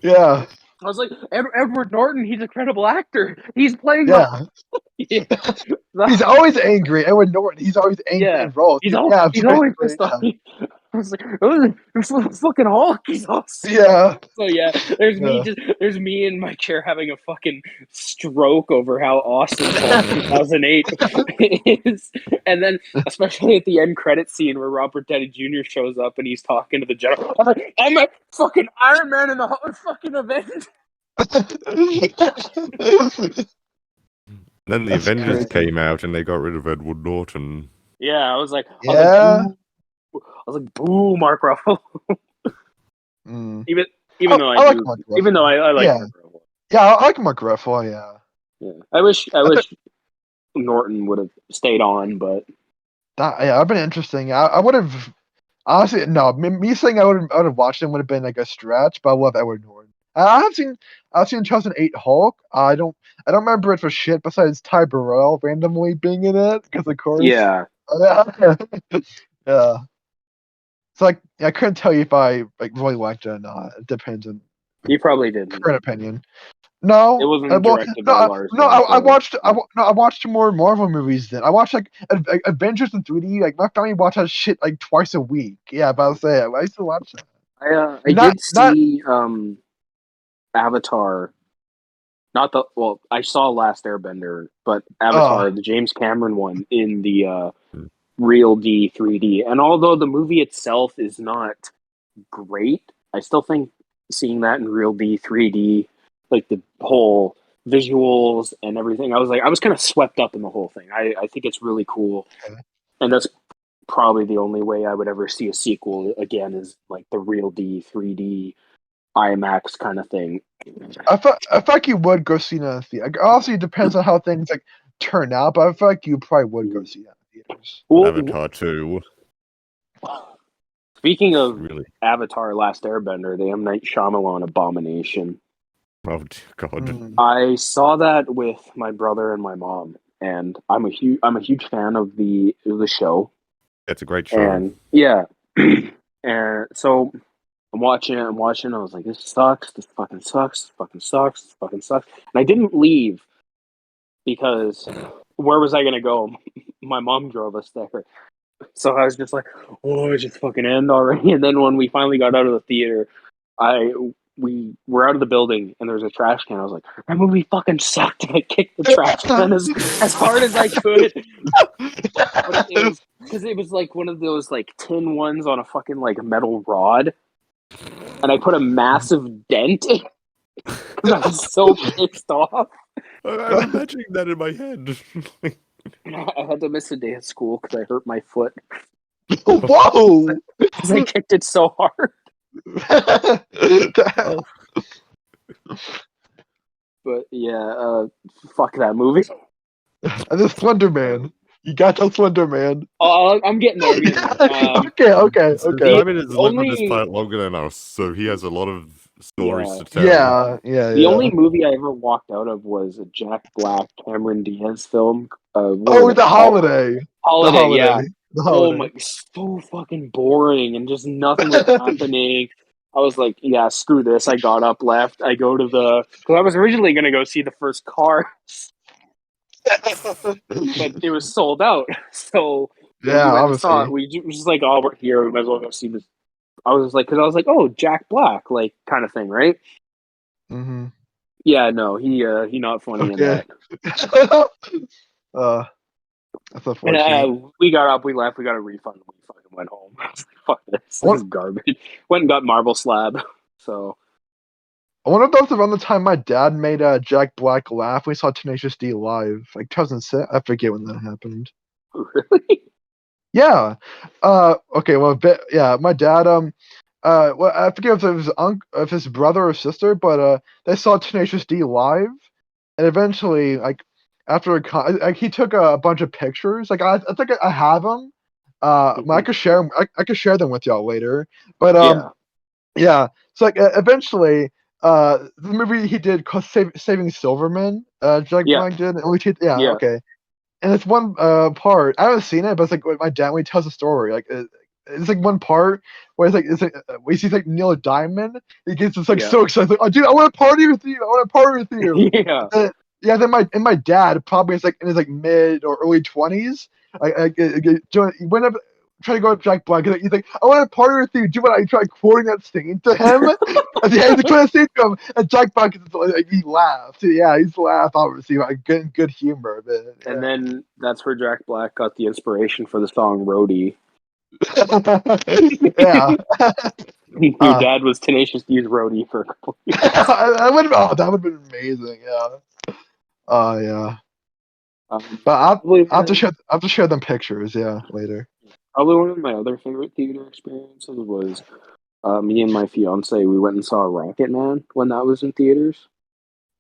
A: Yeah.
B: I was like, Edward Norton, he's a credible actor. He's playing
A: He's always angry. Edward Norton, he's always angry in roles.
B: He's always pissed off. I was like, it's fucking Hulk. He's awesome.
A: Yeah.
B: So yeah, there's me in my chair having a fucking stroke over how awesome Hulk 2008 is. And then especially at the end credit scene where Robert Downey Jr. shows up and he's talking to the general. I'm like, I'm a fucking Iron Man in the fucking Avengers.
C: Then the Avengers came out and they got rid of Edward Norton.
B: Yeah, I was like, boo, Mark Ruffalo. Even though I like Mark Ruffalo.
A: Yeah, I like Mark Ruffalo.
B: Yeah. I wish Norton would have stayed on, but
A: that'd been interesting. I would have honestly me saying I would have watched him would have been like a stretch, but I love Edward Norton. I've seen 2008 Hulk. I don't remember it for shit besides Ty Burrell randomly being in it because of course.
B: Yeah.
A: Yeah. It's like I couldn't tell you if I really liked it or not. It depends on.
B: You probably didn't.
A: Current opinion. No,
B: it wasn't directed by Lars.
A: I watched more Marvel movies then. I watched like Avengers in 3D. Like my family watched that shit like twice a week. Yeah, but I'll say I used to watch that.
B: I did see Avatar. I saw Last Airbender, but Avatar, the James Cameron one, in the Real D 3D. And although the movie itself is not great, I still think seeing that in Real D 3D, like the whole visuals and everything, I was kind of swept up in the whole thing. I think it's really cool. Okay. And that's probably the only way I would ever see a sequel again is like the Real D 3D IMAX kind of thing.
A: I feel like you would go see that in theater. Obviously, it depends on how things like turn out, but I feel like you probably would go see that in theaters.
C: Avatar 2.
B: Speaking of Avatar: Last Airbender, the M. Night Shyamalan Abomination.
C: Oh God!
B: I saw that with my brother and my mom, and I'm a huge fan of the show.
C: It's a great show.
B: And yeah, and so I'm watching it. I was like, this sucks. This fucking sucks. This fucking sucks. This fucking sucks. And I didn't leave because where was I gonna go? My mom drove us there. So I was just like, oh, it just fucking end already. And then when we finally got out of the theater, I we were out of the building and there was a trash can. I was like, that movie fucking sucked, and I kicked the trash can as hard as I could. But it was because it was like one of those like tin ones on a fucking like metal rod, and I put a massive dent in because I was so pissed off.
C: I'm imagining that in my head.
B: I had to miss a day at school because I hurt my foot
A: Whoa!
B: because I kicked it so hard.
A: The hell?
B: But yeah, fuck that movie.
A: And the Slender Man. You got the Slender Man.
B: Oh, I'm getting there. I'm getting there.
A: Okay.
C: Simon has lived on this
B: only-
C: planet longer than us, so he has a lot of stories
B: Yeah.
C: to tell.
A: Yeah.
B: The only movie I ever walked out of was a Jack Black, Cameron Diaz film.
A: The Holiday.
B: Holiday, yeah.
A: The
B: Oh
A: Holiday.
B: my, so fucking boring and just nothing was happening. I was like, yeah, screw this. I got up, left. I go to because I was originally going to go see the first Cars, but it was sold out. So when
A: Yeah,
B: we went and
A: obviously.
B: saw it, we was just like, oh, we're here. We might as well go see this. I was like, because I was like, oh, Jack Black, like kind of thing, right?
A: Mm-hmm.
B: Yeah, no, he not funny in
A: Okay.
B: that.
A: That's unfortunate.
B: And we got up, we left, we got a refund, and we fucking went home. I was like, fuck this, this is garbage. Went and got Marble Slab. So
A: I wonder if that was around the time my dad made Jack Black laugh. We saw Tenacious D live, like 2006. I forget when that happened.
B: really,
A: Yeah. Okay. Well, my dad. Well, I forget if it was if his brother or sister, but they saw Tenacious D live, and eventually, like after he took a bunch of pictures. Like I think I have them. I could share. I could share them with y'all later. But yeah. So like eventually, the movie he did called Saving Silverman. Jack Black did. And okay. And it's one part. I haven't seen it, but it's like my dad when he tells the story. Like it's like one part where where he sees like Neil Diamond. He gets just like so excited. Like, oh, dude, I want to party with you. I want to party with you.
B: Yeah.
A: Then my dad probably is like in his like mid or early 20s. He went up trying to go to Jack Black. He's like, I want to party with you. Do what I try quoting that scene to him. At the end, trying to say to him, and Jack Black is like he laughs. Yeah, he's laughed obviously. Like good humor. But,
B: And then that's where Jack Black got the inspiration for the song Roadie.
A: Yeah.
B: Your dad was Tenacious D's roadie for a couple years.
A: that would have been amazing. Yeah. Yeah. But I'll have to share them pictures. Yeah, later.
B: Probably one of my other favorite theater experiences was me and my fiance. We went and saw Rocket Man when that was in theaters.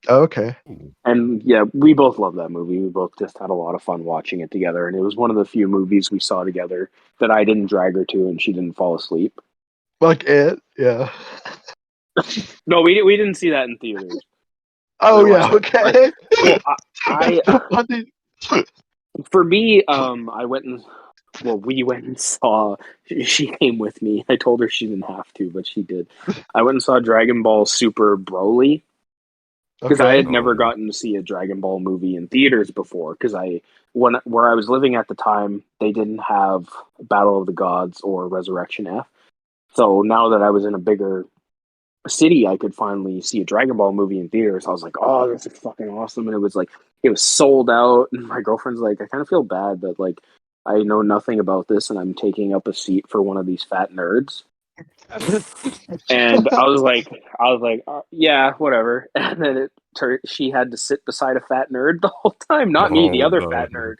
A: Oh, okay.
B: And yeah, we both love that movie. We both just had a lot of fun watching it together, and it was one of the few movies we saw together that I didn't drag her to and she didn't fall asleep.
A: Like it, yeah.
B: No, we didn't see that in theaters.
A: Oh yeah, okay.
B: For me, we went and saw. She came with me. I told her she didn't have to, but she did. I went and saw Dragon Ball Super Broly because I had never gotten to see a Dragon Ball movie in theaters before. Because where I was living at the time, they didn't have Battle of the Gods or Resurrection F. So now that I was in a bigger city, I could finally see a Dragon Ball movie in theaters. I was like, oh, this is fucking awesome. And it was sold out. And my girlfriend's like, I kind of feel bad that like I know nothing about this and I'm taking up a seat for one of these fat nerds. And I was like, yeah, whatever. And then she had to sit beside a fat nerd the whole time. Not me, the other fat nerd.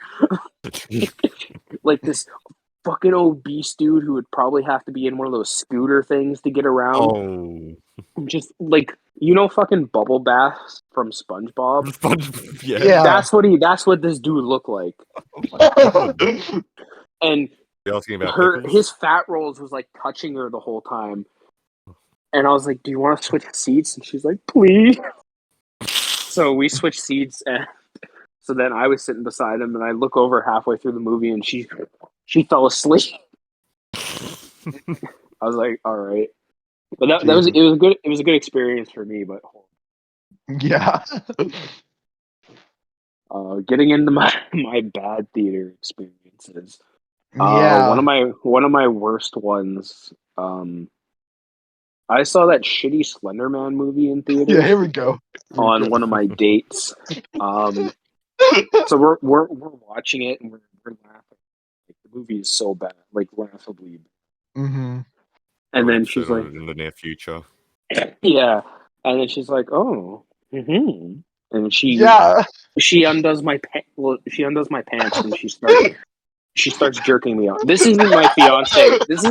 B: Like this fucking obese dude who would probably have to be in one of those scooter things to get around. Just like, fucking Bubble Bath from SpongeBob.
A: Yeah.
B: That's what this dude looked like. And his fat rolls was like touching her the whole time. And I was like, do you want to switch seats? And she's like, please. So we switched seats, and so then I was sitting beside him, and I look over halfway through the movie, and she fell asleep. I was like, all right. But it was a good experience for me, but
A: yeah.
B: Getting into my bad theater experiences.
A: Yeah.
B: One of my worst ones I saw that shitty Slender Man movie in theaters.
A: Yeah, here we go.
B: On one of my dates. So we're watching it and we're laughing. Like, the movie is so bad, like laughably bad.
A: Mm-hmm.
B: And then she's like,
C: in the near future.
B: yeah. And then she's like, oh, and she undoes my she undoes my pants and she starts jerking me off. This isn't my fiance. This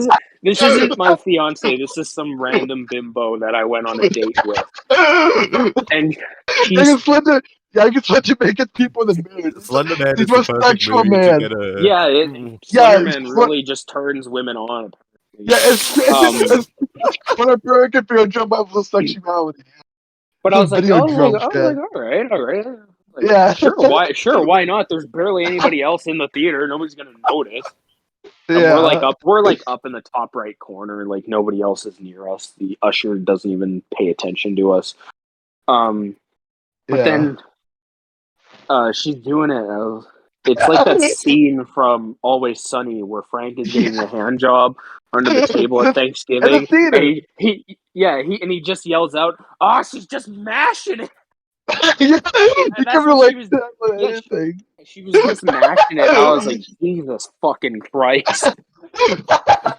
B: isn't my fiance. This is some random bimbo that I went on a date with. And she's
A: Slender. Yeah, I can Slender Man get people in the mood.
C: Slender Man
A: He's
C: is the
A: a
C: perfect
A: sexual
C: movie
A: man.
C: to get a...
B: Slender Man really just turns women on.
A: Yeah, it's what a perfect for a jump off of sexuality.
B: But I was like, all right. Like,
A: yeah,
B: why not? There's barely anybody else in the theater. Nobody's gonna notice. And
A: yeah.
B: we're like up in the top right corner. Like nobody else is near us. The usher doesn't even pay attention to us. But then she's doing it. It's like that scene from Always Sunny where Frank is getting a hand job under the table at Thanksgiving. And he just yells out, "Oh, she's just mashing it."
A: You can relate to that with anything.
B: She was just mashing it. And I was like, Jesus fucking Christ.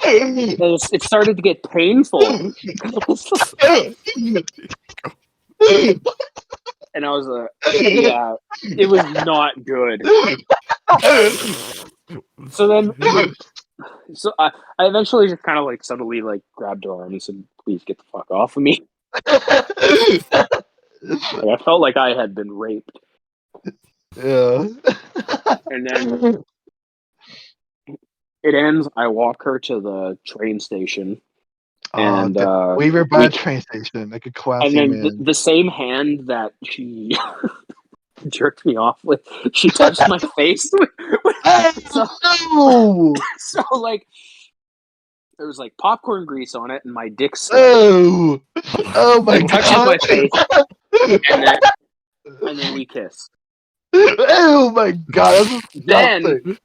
B: It started to get painful. And I was like, yeah, it was not good. So I eventually just kind of like subtly like grabbed her arm and said, "Please get the fuck off of me." Like, I felt like I had been raped.
A: Yeah.
B: And then it ends. I walk her to the train station. And
A: Weaver by a train station, like a classy
B: man. And
A: then
B: the same hand that she jerked me off with, she touched my face with. So like, there was like popcorn grease on it, and my dick sweat.
A: Oh my god!
B: Touches my face, and then we kiss.
A: Oh my god!
B: Then
C: this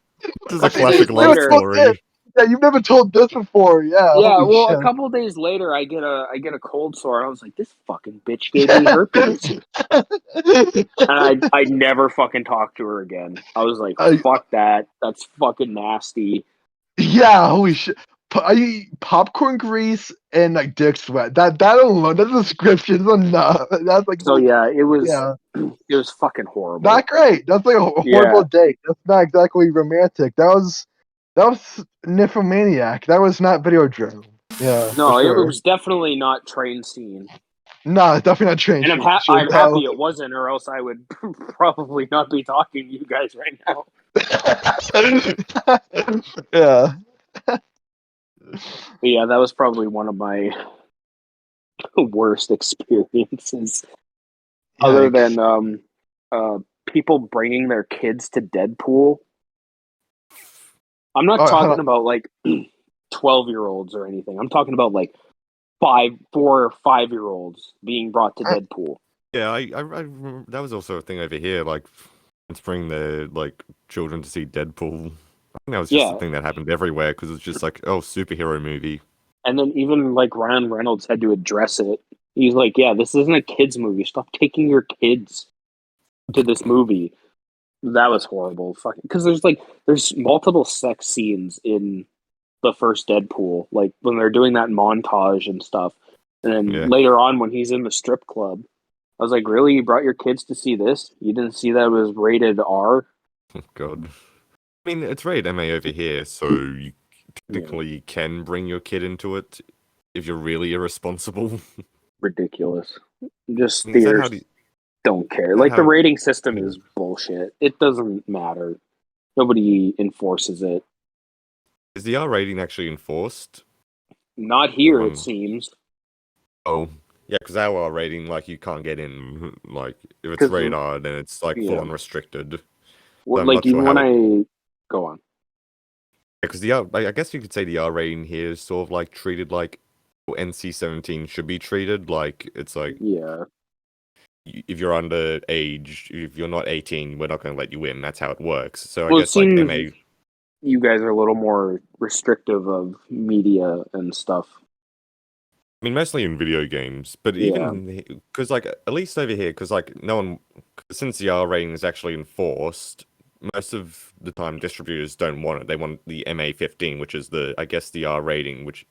C: is a classic love story.
A: Yeah, you've never told this before. Yeah.
B: Yeah. Well, a couple of days later, I get a cold sore. I was like, this fucking bitch gave me herpes, and I never fucking talked to her again. I was like, fuck that. That's fucking nasty.
A: Yeah. Holy shit. Popcorn grease and like dick sweat. That alone, that description is enough. That's like
B: so. Yeah, it was. Yeah. It was fucking horrible.
A: Not great. That's like a horrible date. That's not exactly romantic. That was nymphomaniac. That was not Videodrome. Yeah.
B: No, it was definitely not train scene.
A: No, it's definitely not train scene.
B: And I'm happy it wasn't, or else I would probably not be talking to you guys right now.
A: Yeah.
B: But yeah, that was probably one of my worst experiences. Yikes. Other than people bringing their kids to Deadpool. I'm not talking about like 12-year-olds or anything. I'm talking about like 4 or 5-year-olds being brought to Deadpool.
C: Yeah, I that was also a thing over here. Like, let's bring the like children to see Deadpool. I think that was just the thing that happened everywhere because it's just like, oh, superhero movie.
B: And then even like Ryan Reynolds had to address it. He's like, yeah, this isn't a kids movie. Stop taking your kids to this movie. That was horrible. Fucking, because there's multiple sex scenes in the first Deadpool, like when they're doing that montage and stuff. And then later on when he's in the strip club, I was like, really? You brought your kids to see this? You didn't see that it was rated R?
C: Oh, God. I mean, it's rated MA over here, so you technically can bring your kid into it if you're really irresponsible.
B: Ridiculous. Just theaters don't care. Like, the rating system is bullshit. It doesn't matter. Nobody enforces it.
C: Is the R rating actually enforced?
B: Not here, it seems.
C: Oh. Yeah, because our R rating, like, you can't get in. Like, if it's rated R, then it's, like, full unrestricted.
B: Well, like, even when I... Go on.
C: Because the R... I guess you could say the R rating here is sort of, like, treated like NC-17 should be treated. Like, it's like...
B: Yeah.
C: If you're underage, if you're not 18, we're not going to let you in. That's how it works. So I guess, like, MA...
B: You guys are a little more restrictive of media and stuff.
C: I mean, mostly in video games, but even because, like, at least over here, because, like, no one, since the R rating is actually enforced, most of the time distributors don't want it. They want the MA15, which is I guess, the R rating, which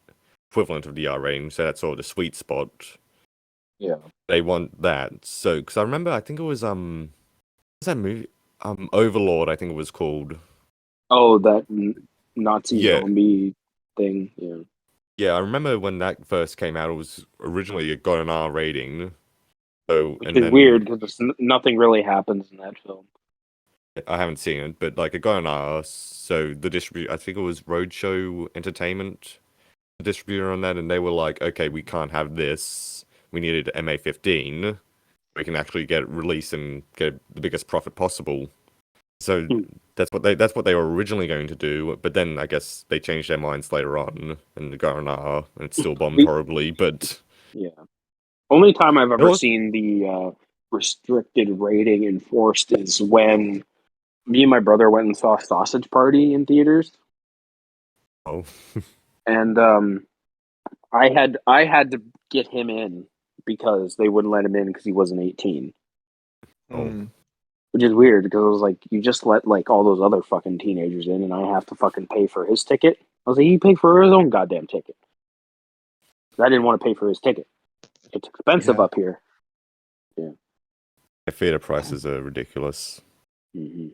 C: equivalent of the R rating. So that's sort of the sweet spot.
B: Yeah.
C: They want that. So, because I remember, I think it was what's that movie? Overlord, I think it was called.
B: Oh, that Nazi zombie thing. Yeah.
C: Yeah, I remember when that first came out, it was originally got an R rating. So,
B: Which is weird because nothing really happens in that film.
C: I haven't seen it, but like it got an R. So the distributor, I think it was Roadshow Entertainment, the distributor on that, and they were like, "Okay, we can't have this. We needed MA15. We can actually get it released and get the biggest profit possible." So that's what they were originally going to do, but then I guess they changed their minds later on and got an R, and it still bombed horribly. But
B: yeah, only time I've ever seen the restricted rating enforced is when me and my brother went and saw Sausage Party in theaters.
C: Oh,
B: and I had to get him in because they wouldn't let him in because he wasn't 18.
C: Oh.
B: Which is weird because I was like, you just let like all those other fucking teenagers in, and I have to fucking pay for his ticket. I was like, he paid for his own goddamn ticket. I didn't want to pay for his ticket. It's expensive up here. Yeah,
C: the theater prices are ridiculous.
B: Mm-hmm.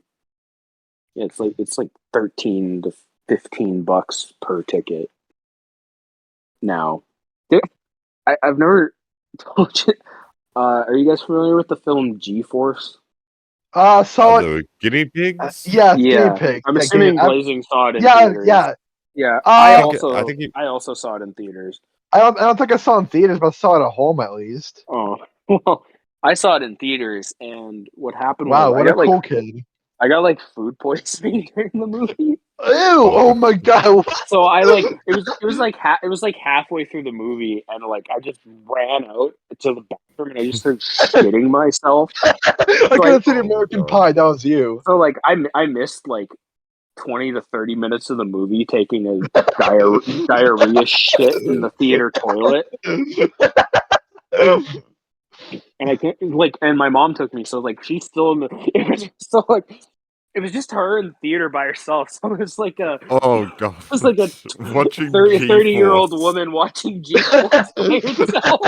B: Yeah, it's like $13 to $15 per ticket. Now, I've never told you. Are you guys familiar with the film G-Force?
A: Saw it.
C: The guinea pigs?
A: Guinea pigs.
B: I'm assuming Blazing saw it in theaters. Yeah. I also saw it in theaters.
A: I don't think I saw it in theaters, but I saw it at home at least.
B: Oh, well, I saw it in theaters, and what happened
A: was
B: what
A: a cool kid.
B: I got like food poisoning during the movie.
A: Ew! Oh my god!
B: So I like it was like halfway through the movie, and like I just ran out to the bathroom and I just started shitting myself.
A: I could have seen American Pie. That was you.
B: So like I missed like 20 to 30 minutes of the movie taking a diarrhea shit in the theater toilet. And I can't and my mom took me, so like she's still in the it was just her in the theater by herself. So it was like a
C: it
B: was like a
C: watching
B: 30-year-old woman watching G-Force by herself.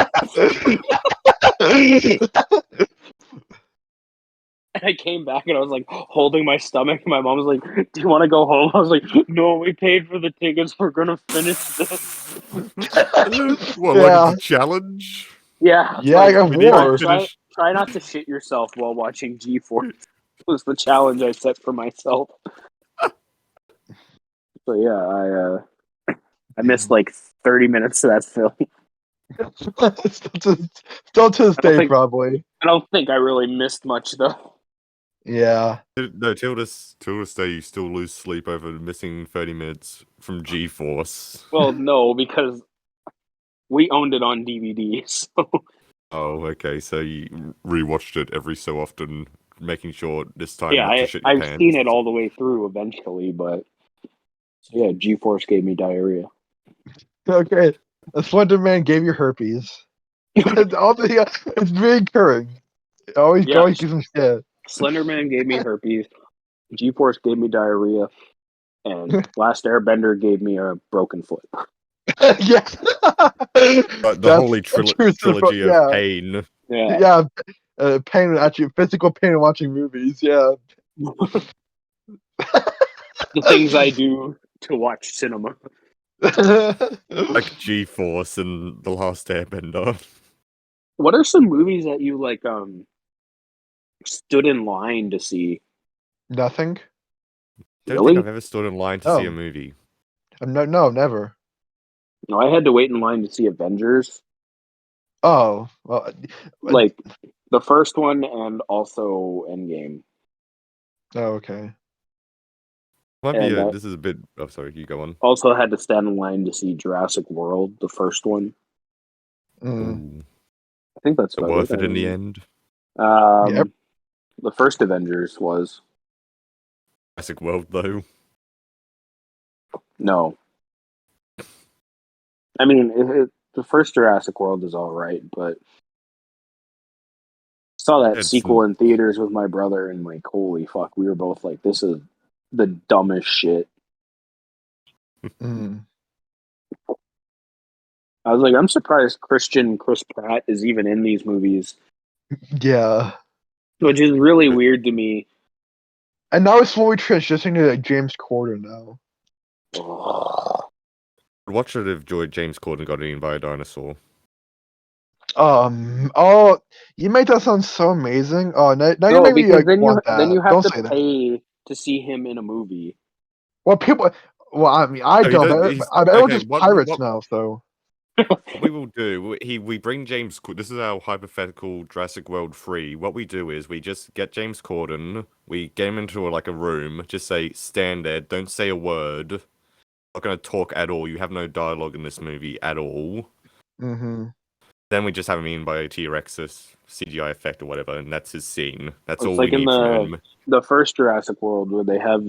B: And I came back and I was like holding my stomach. My mom was like, "Do you want to go home?" I was like, "No, we paid for the tickets. We're gonna finish this."
C: Like a challenge?
B: Yeah.
A: I got more.
B: Try not to shit yourself while watching G-Force. Was the challenge I set for myself. So yeah, I missed like 30 minutes of that film.
A: Still to this day, probably.
B: I don't think I really missed much though.
A: Yeah.
C: No, till this day, you still lose sleep over missing 30 minutes from G-Force.
B: Well, no, because we owned it on DVD. So.
C: Oh, okay. So you rewatched it every so often, making sure this time
B: not to
C: shit your
B: I've
C: pants.
B: seen it all the way through eventually, but yeah, G-Force gave me diarrhea.
A: Okay, the Slender Man gave you herpes. It's recurring. Always gives him shit.
B: Slender Man gave me herpes. G-Force gave me diarrhea, and Last Airbender gave me a broken foot.
A: Yeah,
C: the holy trilogy of pain.
A: Yeah, pain, actually, physical pain watching movies. Yeah,
B: the things I do to watch cinema,
C: like G-Force and The Last Airbender.
B: What are some movies that you like? Stood in line to see?
A: Nothing.
C: Don't think I've ever stood in line to see a movie.
A: No, never.
B: No, I had to wait in line to see Avengers.
A: Oh, well,
B: like the first one and also Endgame.
A: Oh, okay.
C: This is a bit. Oh, sorry, you go on.
B: Also had to stand in line to see Jurassic World, the first one. I think that's
C: worth it in the end.
B: Yep. The first Avengers was
C: Jurassic World, though.
B: No. I mean, the first Jurassic World is all right, but saw that
C: It's-
B: sequel in theaters with my brother, and like, holy fuck, we were both like, this is the dumbest shit.
A: Mm.
B: I was like, I'm surprised Chris Pratt is even in these movies,
A: Yeah.
B: which is really weird to me.
A: And now it's slowly transitioning to like James Corden now.
C: I'd watch it if James Corden got eaten by a dinosaur.
A: Oh, you make that sound so amazing. Oh, now you
B: No,
A: make me
B: because
A: like
B: then
A: want
B: then
A: that.
B: you have
A: Don't
B: to
A: say that.
B: pay to see him in a movie.
A: Well, people. Well, I mean, I
C: No, he
A: don't.
C: don't-
A: But
C: he's-
A: everyone's
C: okay,
A: just
C: what-
A: pirates
C: what-
A: now, so.
C: What we will do, we bring James. This is our hypothetical Jurassic World 3. What we do is we just get James Corden, we get him into like a room, just say stand there, don't say a word, not gonna talk at all. You have no dialogue in this movie at all.
A: Mm-hmm.
C: Then we just have him eaten by a T-Rex CGI effect or whatever, and that's his scene. That's
B: It's
C: all
B: like
C: we
B: in
C: need from him.
B: the first Jurassic World where they have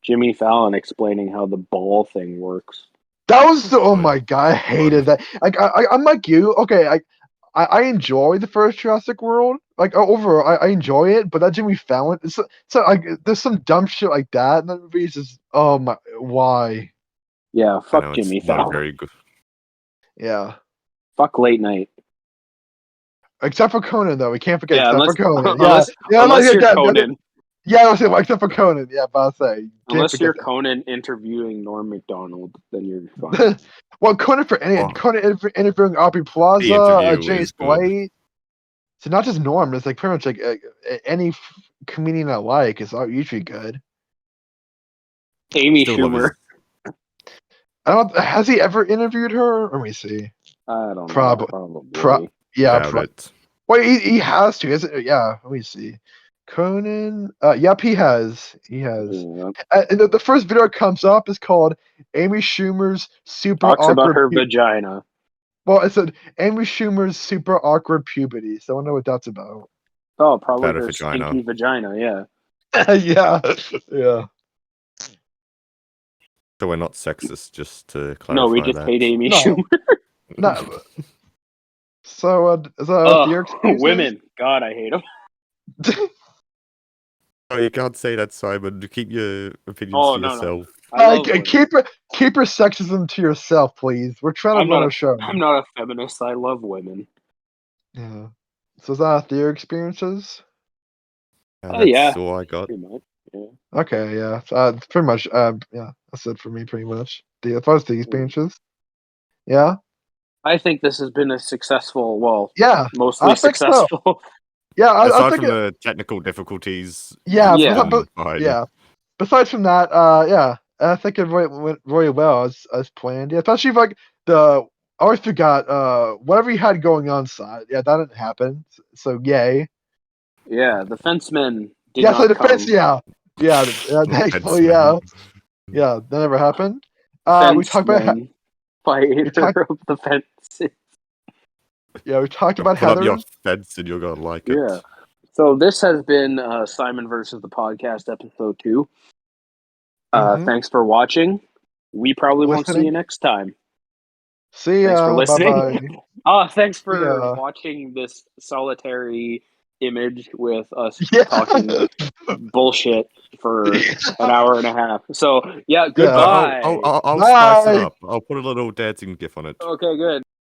B: Jimmy Fallon explaining how the ball thing works.
A: That was the. Oh
C: Good.
A: my god, I hated that. Like, I'm like you. Okay, I enjoy the first Jurassic World. Like overall, I enjoy it. But that Jimmy Fallon, it's like there's some dumb shit like that in the movie. It's just oh my, why?
B: Yeah,
C: I
B: fuck
C: know,
B: Jimmy
C: it's not
B: Fallon.
C: very good.
A: Yeah.
B: Fuck late night.
A: Except for Conan, though, we can't forget.
B: Yeah,
A: except
B: unless,
A: for Conan.
B: unless,
A: yeah,
B: unless
A: like,
B: you're
A: yeah,
B: Conan.
A: Yeah, I was saying, except for Conan. Yeah, but I'll say. Can't
B: Unless
A: forget
B: you're
A: that.
B: Conan interviewing Norm Macdonald, then you're fine.
A: Well, Conan interviewing Aubrey Plaza,
C: interview
A: James
C: is good.
A: Blake. So not just Norm, it's like pretty much like any comedian I like is usually good.
B: Amy
C: Still love
B: Schumer.
A: I don't. Has he ever interviewed her? Let me see.
B: I don't know.
A: Probably. Yeah.
C: Doubt it.
A: Well, he has to. Is it? Yeah. Let me see. Conan. Yep, he has. He has.
B: Yeah.
A: And the first video that comes up is called Amy Schumer's super
B: Talks
A: awkward.
B: about her vagina.
A: Well, it said Amy Schumer's super awkward puberty. So I don't know what that's about.
B: Oh, probably
C: About a
B: her
C: vagina.
B: stinky vagina. Yeah.
A: Yeah. Yeah.
C: So we're not sexist, just to clarify.
B: No, we just
C: that.
B: hate Amy
A: No.
B: Schumer.
A: No. So is that your experiences?
B: Women. God, I hate them.
C: Oh, you can't say that, Simon. Keep your opinions
B: Oh,
C: to
B: no, no.
C: yourself.
B: I love women.
A: keep your sexism to yourself, please. We're trying to
B: I'm
A: run
B: not
A: a show.
B: I'm not a feminist. I love women.
A: Yeah. So is that your experiences?
C: That's
B: yeah.
C: all I got.
B: Pretty much. Yeah.
A: Okay, yeah. Pretty much. Yeah, that's it for me. Pretty much. As far as the experiences. Yeah.
B: I think this has been a successful, well,
A: Yeah.
B: mostly
A: I think so.
B: successful.
A: Yeah. I
C: Aside
A: think
C: from the technical difficulties.
A: Yeah.
B: Yeah.
C: Fine.
A: Yeah. Besides from that, yeah, I think it went really well as planned. Yeah, especially like I always forgot whatever you had going on side. Yeah, that didn't happen. So yay.
B: Yeah, the fencemen did
A: Yeah, so
B: not
A: the
B: come.
A: fence. Yeah. Thankfully, yeah. Yeah, that never happened. We talked about
B: Fencemen fighter of the fences.
A: Yeah, we talked about
C: Put up
A: Heather.
C: your fence and you're gonna like it.
B: Yeah. So this has been Simon versus the Podcast, episode 2.
A: Mhm.
B: Thanks for watching. We probably won't see you
A: Listening.
B: next time.
A: See ya.
B: Thanks for listening.
A: Bye-bye.
B: Thanks for
A: Yeah.
B: watching this solitary image with us
A: Yeah.
B: talking bullshit for an hour and a half. So, yeah,
A: Yeah.
B: goodbye.
C: I'll spice it
A: Bye.
C: up. I'll put a little dancing gif on it.
B: Okay, good.